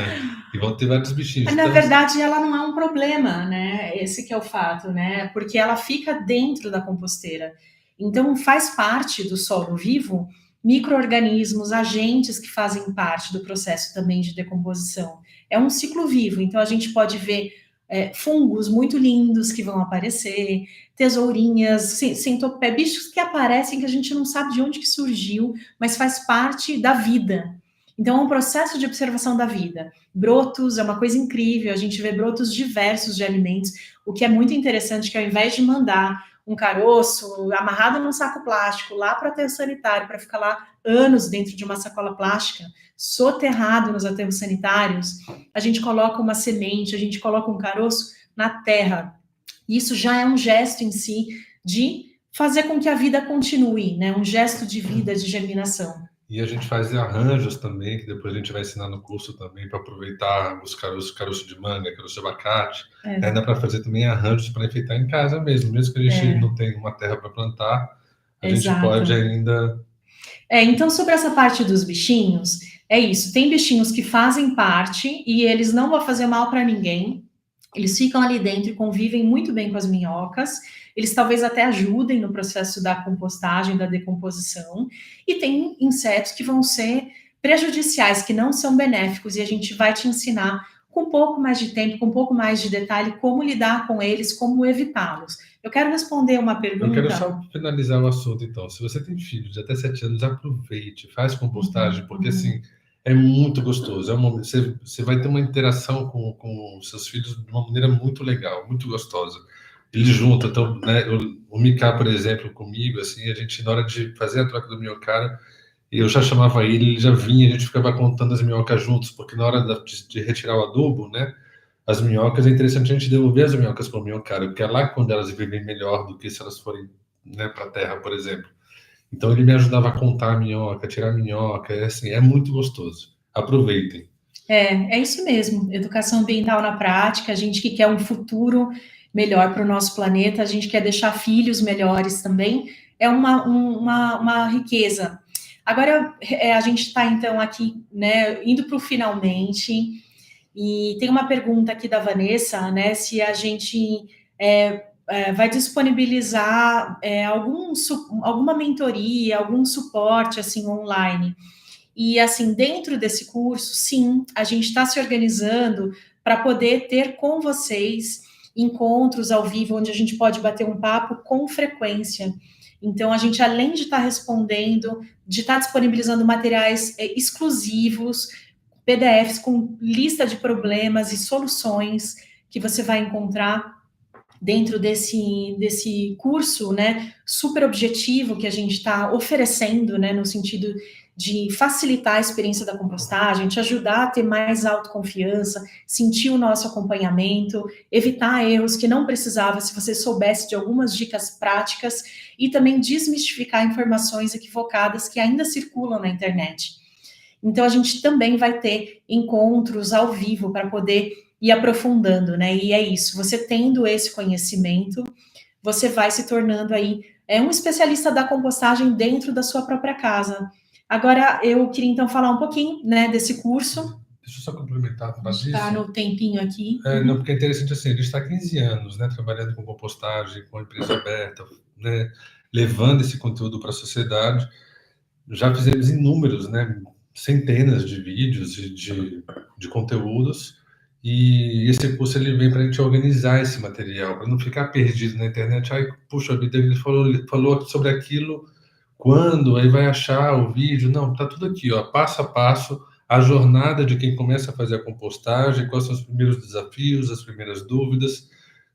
e vão ter vários bichinhos. Na Então, verdade, ela não é um problema, né? Esse que é o fato, né? Porque ela fica dentro da composteira. Então, faz parte do solo vivo micro-organismos, agentes que fazem parte do processo também de decomposição. É um ciclo vivo, então a gente pode ver fungos muito lindos que vão aparecer, tesourinhas, centopé, bichos que aparecem que a gente não sabe de onde que surgiu, mas faz parte da vida. Então, é um processo de observação da vida. Brotos é uma coisa incrível, a gente vê brotos diversos de alimentos, o que é muito interessante, que ao invés de mandar um caroço amarrado num saco plástico lá para o aterro sanitário, para ficar lá anos dentro de uma sacola plástica, soterrado nos aterros sanitários, a gente coloca uma semente, a gente coloca um caroço na terra. Isso já é um gesto em si de fazer com que a vida continue, né? Um gesto de vida, de germinação. E a gente faz arranjos também, que depois a gente vai ensinar no curso também, para aproveitar os caroços de manga, caroço de abacate. Dá para fazer também arranjos para enfeitar em casa mesmo que a gente não tenha uma terra para plantar, a gente pode ainda... Então, sobre essa parte dos bichinhos, é isso. Tem bichinhos que fazem parte e eles não vão fazer mal para ninguém. Eles ficam ali dentro e convivem muito bem com as minhocas. Eles talvez até ajudem no processo da compostagem, da decomposição. E tem insetos que vão ser prejudiciais, que não são benéficos, e a gente vai te ensinar com um pouco mais de tempo, com um pouco mais de detalhe, como lidar com eles, como evitá-los. Eu quero responder uma pergunta. Eu quero só finalizar o assunto, então. Se você tem filhos de até 7 anos, aproveite, faz compostagem, porque assim, é muito gostoso. Você vai ter uma interação com seus filhos de uma maneira muito legal, muito gostosa. Eles juntam, então, né, o Mika, por exemplo, comigo, assim, a gente, na hora de fazer a troca do minhocário, eu já chamava ele já vinha, a gente ficava contando as minhocas juntos, porque na hora de retirar o adubo, né, as minhocas, é interessante a gente devolver as minhocas para o minhocário, porque é lá quando elas vivem melhor do que se elas forem, né, para a terra, por exemplo. Então ele me ajudava a contar a minhoca, tirar a minhoca, assim, é muito gostoso. Aproveitem. É isso mesmo, educação ambiental na prática, a gente que quer um futuro melhor para o nosso planeta, a gente quer deixar filhos melhores também, é uma riqueza. Agora, a gente está, então, aqui, né, indo para o finalmente, e tem uma pergunta aqui da Vanessa, né, se a gente vai disponibilizar alguma mentoria, algum suporte, assim, online. E, assim, dentro desse curso, sim, a gente está se organizando para poder ter com vocês encontros ao vivo, onde a gente pode bater um papo com frequência. Então, a gente, além de estar respondendo, de estar disponibilizando materiais exclusivos, PDFs com lista de problemas e soluções que você vai encontrar dentro desse curso, né, super objetivo que a gente está oferecendo, né, no sentido de facilitar a experiência da compostagem, te ajudar a ter mais autoconfiança, sentir o nosso acompanhamento, evitar erros que não precisava se você soubesse de algumas dicas práticas e também desmistificar informações equivocadas que ainda circulam na internet. Então, a gente também vai ter encontros ao vivo para poder ir aprofundando, né? E é isso, você tendo esse conhecimento, você vai se tornando aí um especialista da compostagem dentro da sua própria casa. Agora, eu queria então falar um pouquinho, né, desse curso. Deixa eu só complementar para isso. Está no tempinho aqui. Não, porque é interessante assim, a gente está há 15 anos, né, trabalhando com compostagem, com a empresa aberta, né, levando esse conteúdo para a sociedade. Já fizemos inúmeros, né, centenas de vídeos e de conteúdos, e esse curso ele vem para a gente organizar esse material, para não ficar perdido na internet. Ai, puxa vida, ele falou sobre aquilo, quando? Aí vai achar o vídeo. Não, tá tudo aqui, ó, passo a passo, a jornada de quem começa a fazer a compostagem, quais são os primeiros desafios, as primeiras dúvidas,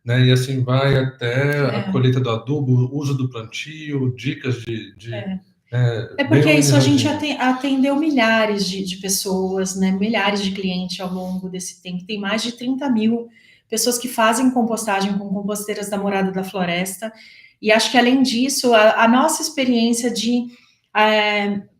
né? E assim vai até a colheita do adubo, o uso do plantio, dicas porque isso a gente atendeu milhares de pessoas, né? Milhares de clientes ao longo desse tempo. Tem mais de 30 mil pessoas que fazem compostagem com composteiras da Morada da Floresta. E acho que, além disso, a nossa experiência de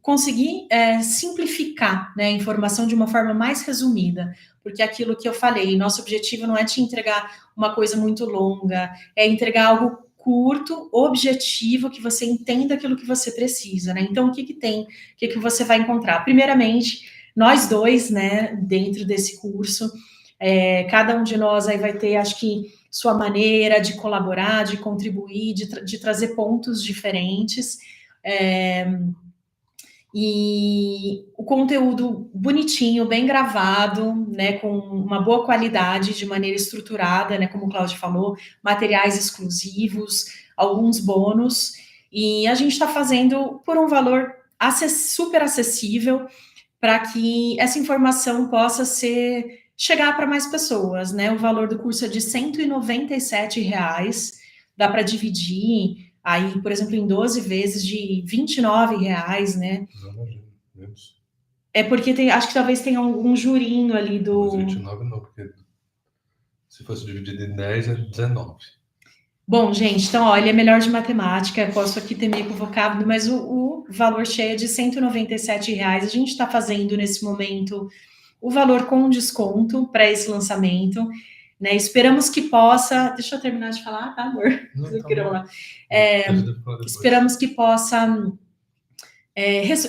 conseguir simplificar, né, a informação de uma forma mais resumida, porque aquilo que eu falei, nosso objetivo não é te entregar uma coisa muito longa, é entregar algo curto, objetivo, que você entenda aquilo que você precisa, né? Então, o que tem, o que você vai encontrar? Primeiramente, nós dois, né, dentro desse curso, cada um de nós aí vai ter, acho que, sua maneira de colaborar, de contribuir, de trazer pontos diferentes, e o conteúdo bonitinho, bem gravado, né, com uma boa qualidade, de maneira estruturada, né, como o Cláudio falou, materiais exclusivos, alguns bônus, e a gente está fazendo por um valor super acessível, para que essa informação possa chegar para mais pessoas, né? O valor do curso é de R$197, dá para dividir aí, por exemplo, em 12 vezes de R$29, né? Porque acho que talvez tenha algum jurinho ali do... 29 não, porque se fosse dividido em 10 é 19. Bom, gente, então, olha, é melhor de matemática, posso aqui ter me equivocado, mas o valor cheio é de R$197. A gente está fazendo, nesse momento, o valor com desconto para esse lançamento, né? Esperamos que possa... Deixa eu terminar de falar, tá, amor? Não, tá bom. Esperamos que possa...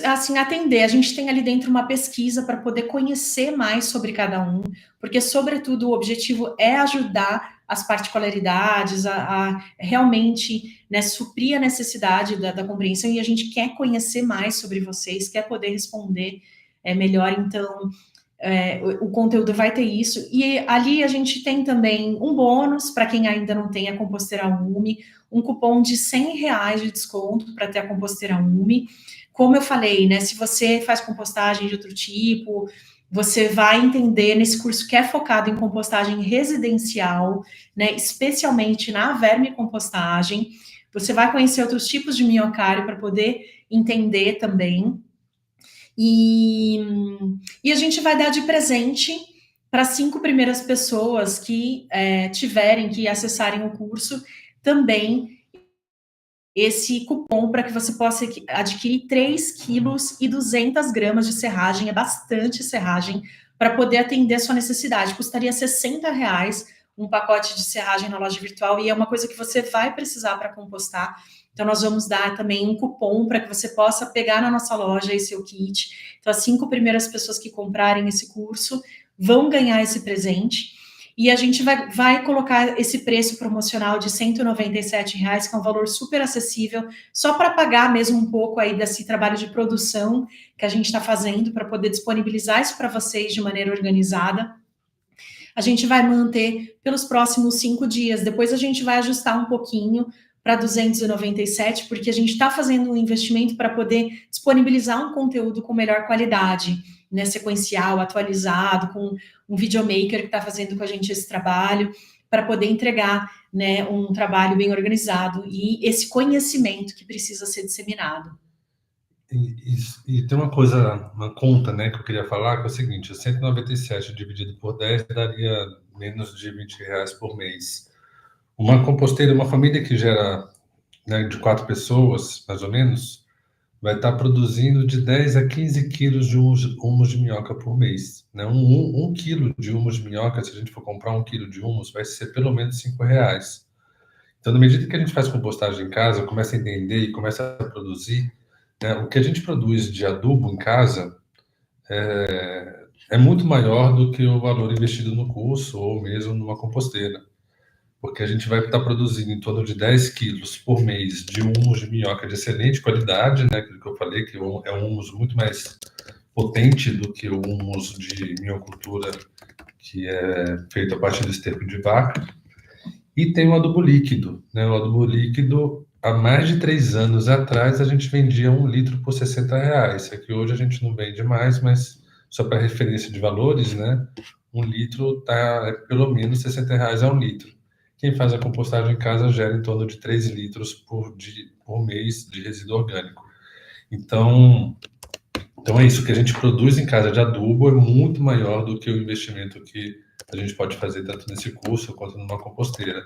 assim, atender. A gente tem ali dentro uma pesquisa para poder conhecer mais sobre cada um, porque, sobretudo, o objetivo é ajudar as particularidades, a realmente, né, suprir a necessidade da compreensão, e a gente quer conhecer mais sobre vocês, quer poder responder melhor. Então, o conteúdo vai ter isso, e ali a gente tem também um bônus para quem ainda não tem a composteira UMI, um cupom de R$100 de desconto para ter a composteira UMI. Como eu falei, né, se você faz compostagem de outro tipo, você vai entender nesse curso que é focado em compostagem residencial, né, especialmente na vermicompostagem. Você vai conhecer outros tipos de minhocário para poder entender também. E a gente vai dar de presente para 5 primeiras pessoas que que acessarem o curso, também esse cupom para que você possa adquirir 3,2 kg de serragem, é bastante serragem, para poder atender a sua necessidade. Custaria R$60 um pacote de serragem na loja virtual, e é uma coisa que você vai precisar para compostar. Então, nós vamos dar também um cupom para que você possa pegar na nossa loja esse seu kit. Então, as 5 primeiras pessoas que comprarem esse curso vão ganhar esse presente. E a gente vai colocar esse preço promocional de R$197, que é um valor super acessível, só para pagar mesmo um pouco aí desse trabalho de produção que a gente está fazendo, para poder disponibilizar isso para vocês de maneira organizada. A gente vai manter pelos próximos 5 dias, depois a gente vai ajustar um pouquinho para 297, porque a gente está fazendo um investimento para poder disponibilizar um conteúdo com melhor qualidade, né, sequencial, atualizado, com um videomaker que está fazendo com a gente esse trabalho, para poder entregar, né, um trabalho bem organizado e esse conhecimento que precisa ser disseminado. E tem uma coisa, uma conta, né, que eu queria falar, que é o seguinte: 197 dividido por 10 daria menos de R$20 por mês. Uma composteira, uma família que gera, né, de 4 pessoas, mais ou menos, vai estar produzindo de 10 a 15 quilos de humus de minhoca por mês, né? Um quilo de humus de minhoca, se a gente for comprar 1 quilo de humus, vai ser pelo menos R$5. Então, na medida que a gente faz compostagem em casa, começa a entender e começa a produzir, né, o que a gente produz de adubo em casa é muito maior do que o valor investido no curso ou mesmo numa composteira, porque a gente vai estar produzindo em torno de 10 quilos por mês de humus de minhoca de excelente qualidade, né, aquilo que eu falei, que é um humus muito mais potente do que o humus de minhocultura, que é feito a partir do esterco de vaca. E tem o adubo líquido, né? O adubo líquido, há mais de 3 anos atrás, a gente vendia 1 litro por R$ 60. Aqui hoje a gente não vende mais, mas só para referência de valores, né? 1 litro tá pelo menos R$ 60 a 1 litro. Quem faz a compostagem em casa gera em torno de 3 litros por mês de resíduo orgânico. Então é isso, que a gente produz em casa de adubo é muito maior do que o investimento que a gente pode fazer tanto nesse curso quanto numa composteira.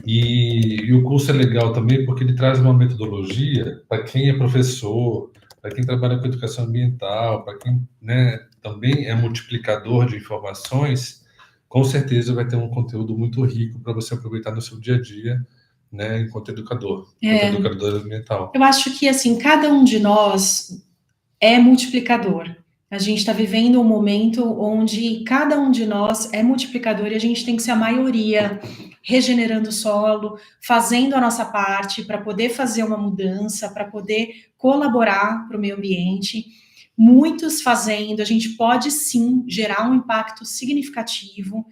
E o curso é legal também porque ele traz uma metodologia para quem é professor, para quem trabalha com educação ambiental, para quem, né, também é multiplicador de informações, com certeza vai ter um conteúdo muito rico para você aproveitar no seu dia a dia, né, enquanto educador ambiental. Eu acho que, assim, cada um de nós é multiplicador. A gente está vivendo um momento onde cada um de nós é multiplicador e a gente tem que ser a maioria, regenerando o solo, fazendo a nossa parte para poder fazer uma mudança, para poder colaborar para o meio ambiente. Muitos fazendo, a gente pode sim gerar um impacto significativo.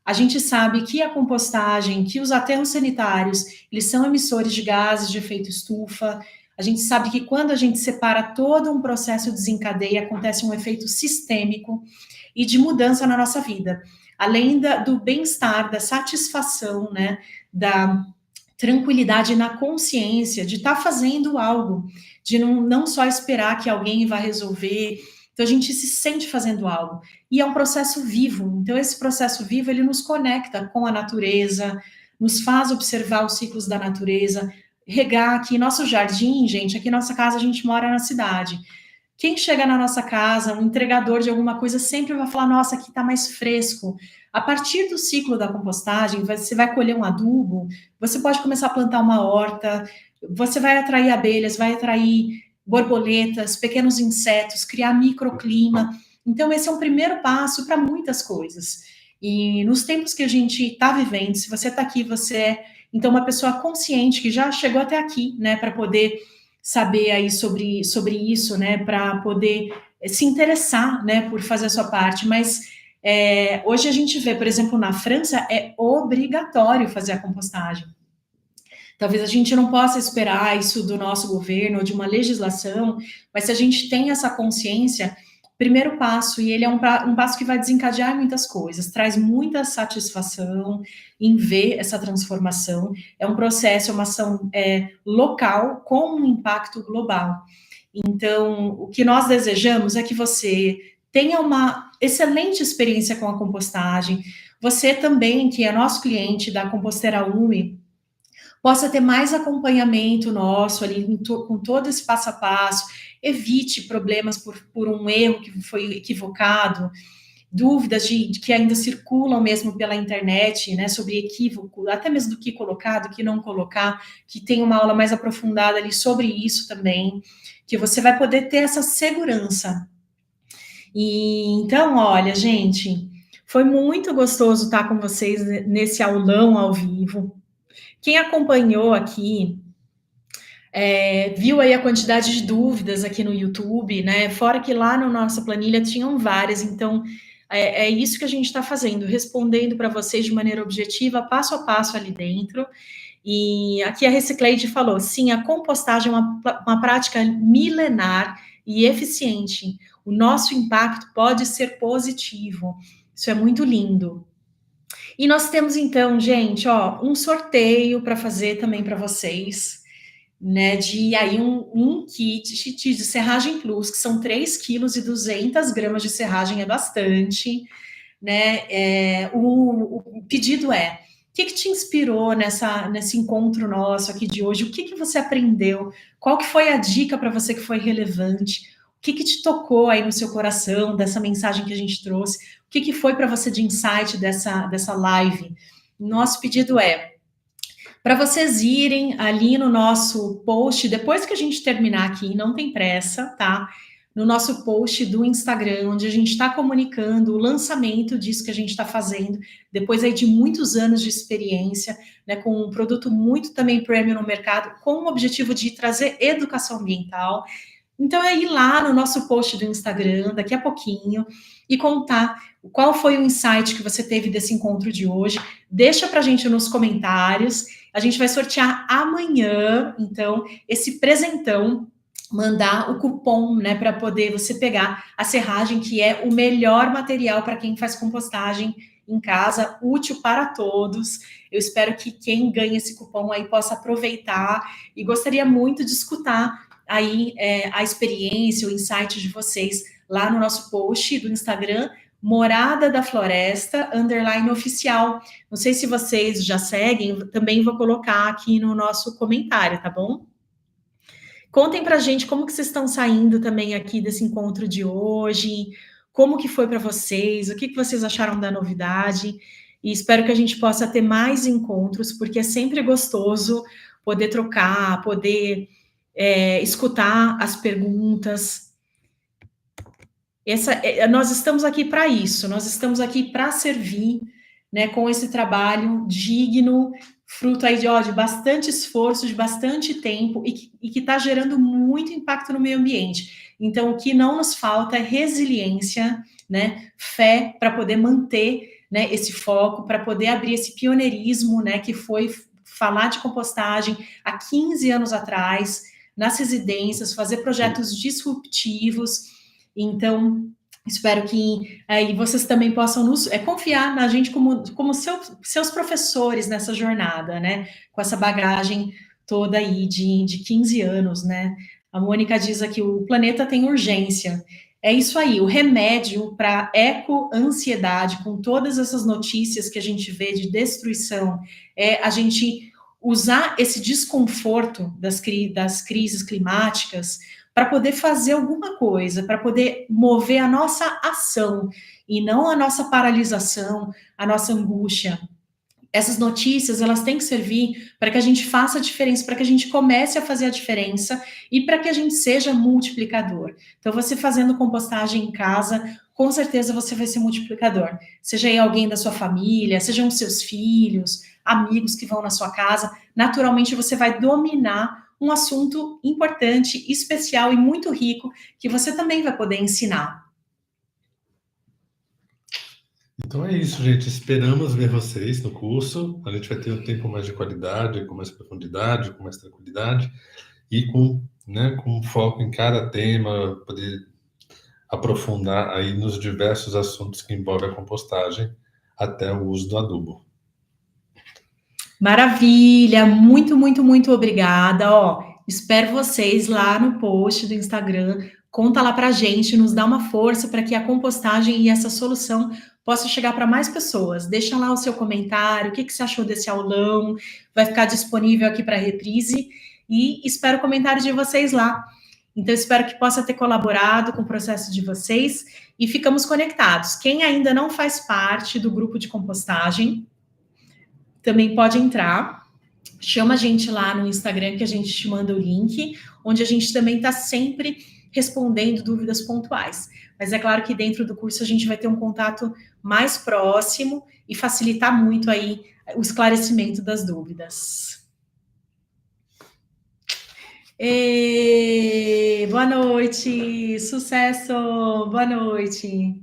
A gente sabe que a compostagem, que os aterros sanitários, eles são emissores de gases de efeito estufa. A gente sabe que quando a gente separa todo um processo desencadeia, acontece um efeito sistêmico e de mudança na nossa vida. Além do bem-estar, da satisfação, né, da tranquilidade na consciência de estar fazendo algo, de não só esperar que alguém vá resolver. Então, a gente se sente fazendo algo. E é um processo vivo. Então, esse processo vivo, ele nos conecta com a natureza, nos faz observar os ciclos da natureza, regar aqui nosso jardim, gente, aqui nossa casa, a gente mora na cidade. Quem chega na nossa casa, um entregador de alguma coisa, sempre vai falar, nossa, aqui está mais fresco. A partir do ciclo da compostagem, você vai colher um adubo, você pode começar a plantar uma horta, você vai atrair abelhas, vai atrair borboletas, pequenos insetos, criar microclima. Então, esse é um primeiro passo para muitas coisas. E nos tempos que a gente está vivendo, se você está aqui, você é, então, uma pessoa consciente que já chegou até aqui, né, para poder saber aí sobre isso, né, para poder se interessar, né, por fazer a sua parte, mas hoje a gente vê, por exemplo, na França, é obrigatório fazer a compostagem. Talvez a gente não possa esperar isso do nosso governo ou de uma legislação, mas se a gente tem essa consciência, primeiro passo, e ele é um passo que vai desencadear muitas coisas, traz muita satisfação em ver essa transformação, é um processo, é uma ação local com um impacto global. Então, o que nós desejamos é que você tenha uma excelente experiência com a compostagem, você também, que é nosso cliente da Composteira UME, possa ter mais acompanhamento nosso ali com todo esse passo a passo, evite problemas por um erro que foi equivocado, dúvidas de que ainda circulam mesmo pela internet, né, sobre equívoco, até mesmo do que colocar, do que não colocar, que tem uma aula mais aprofundada ali sobre isso também, que você vai poder ter essa segurança. E então, olha, gente, foi muito gostoso estar com vocês nesse aulão ao vivo. Quem acompanhou aqui, viu aí a quantidade de dúvidas aqui no YouTube, né? Fora que lá na nossa planilha tinham várias, então é isso que a gente está fazendo, respondendo para vocês de maneira objetiva, passo a passo ali dentro. E aqui a Recicleide falou, sim, a compostagem é uma prática milenar e eficiente. O nosso impacto pode ser positivo. Isso é muito lindo. E nós temos, então, gente, um sorteio para fazer também para vocês, né, de aí um kit de serragem plus, que são 3,2 kg de serragem, é bastante, né, o pedido é, o que te inspirou nesse encontro nosso aqui de hoje? O que você aprendeu? Qual que foi a dica para você que foi relevante? O que te tocou aí no seu coração, dessa mensagem que a gente trouxe? O que foi para você de insight dessa live? Nosso pedido é para vocês irem ali no nosso post, depois que a gente terminar aqui, não tem pressa, tá? no nosso post do Instagram, onde a gente está comunicando o lançamento disso que a gente está fazendo, depois aí de muitos anos de experiência, né, com um produto muito também premium no mercado, com o objetivo de trazer educação ambiental. Então é ir lá no nosso post do Instagram, daqui a pouquinho, e contar qual foi o insight que você teve desse encontro de hoje. Deixa para a gente nos comentários. A gente vai sortear amanhã, então, esse presentão, mandar o cupom, né, para poder você pegar a serragem, que é o melhor material para quem faz compostagem em casa, útil para todos. Eu espero que quem ganha esse cupom aí possa aproveitar e gostaria muito de escutar aí a experiência, o insight de vocês lá no nosso post do Instagram, Morada da Floresta, _oficial. Não sei se vocês já seguem, também vou colocar aqui no nosso comentário, tá bom? Contem pra gente como que vocês estão saindo também aqui desse encontro de hoje, como que foi para vocês, o que vocês acharam da novidade, e espero que a gente possa ter mais encontros, porque é sempre gostoso poder trocar, poder escutar as perguntas. Nós estamos aqui para isso, nós estamos aqui para servir, né, com esse trabalho digno, fruto aí de bastante esforço, de bastante tempo, e que está gerando muito impacto no meio ambiente. Então, o que não nos falta é resiliência, né, fé para poder manter, né, esse foco, para poder abrir esse pioneirismo, né, que foi falar de compostagem há 15 anos atrás, nas residências, fazer projetos disruptivos. Então, espero que aí vocês também possam confiar na gente como seus professores nessa jornada, né? Com essa bagagem toda aí de 15 anos, né? A Mônica diz aqui, o planeta tem urgência. É isso aí, o remédio para eco-ansiedade, com todas essas notícias que a gente vê de destruição, é a gente usar esse desconforto das crises climáticas para poder fazer alguma coisa, para poder mover a nossa ação e não a nossa paralisação, a nossa angústia. Essas notícias, elas têm que servir para que a gente faça a diferença, para que a gente comece a fazer a diferença e para que a gente seja multiplicador. Então, você fazendo compostagem em casa, com certeza você vai ser multiplicador. Seja aí alguém da sua família, sejam seus filhos, amigos que vão na sua casa, naturalmente você vai dominar um assunto importante, especial e muito rico, que você também vai poder ensinar. Então é isso, gente. Esperamos ver vocês no curso. A gente vai ter um tempo mais de qualidade, com mais profundidade, com mais tranquilidade e com foco em cada tema, poder aprofundar aí nos diversos assuntos que envolvem a compostagem até o uso do adubo. Maravilha, muito, muito, muito obrigada. Espero vocês lá no post do Instagram. Conta lá pra gente, nos dá uma força para que a compostagem e essa solução possa chegar para mais pessoas. Deixa lá o seu comentário, o que você achou desse aulão, vai ficar disponível aqui para reprise e espero o comentário de vocês lá. Então, espero que possa ter colaborado com o processo de vocês e ficamos conectados. Quem ainda não faz parte do grupo de compostagem, também pode entrar, chama a gente lá no Instagram que a gente te manda o link, onde a gente também está sempre respondendo dúvidas pontuais. Mas é claro que dentro do curso a gente vai ter um contato mais próximo e facilitar muito aí o esclarecimento das dúvidas. Boa noite, sucesso, boa noite.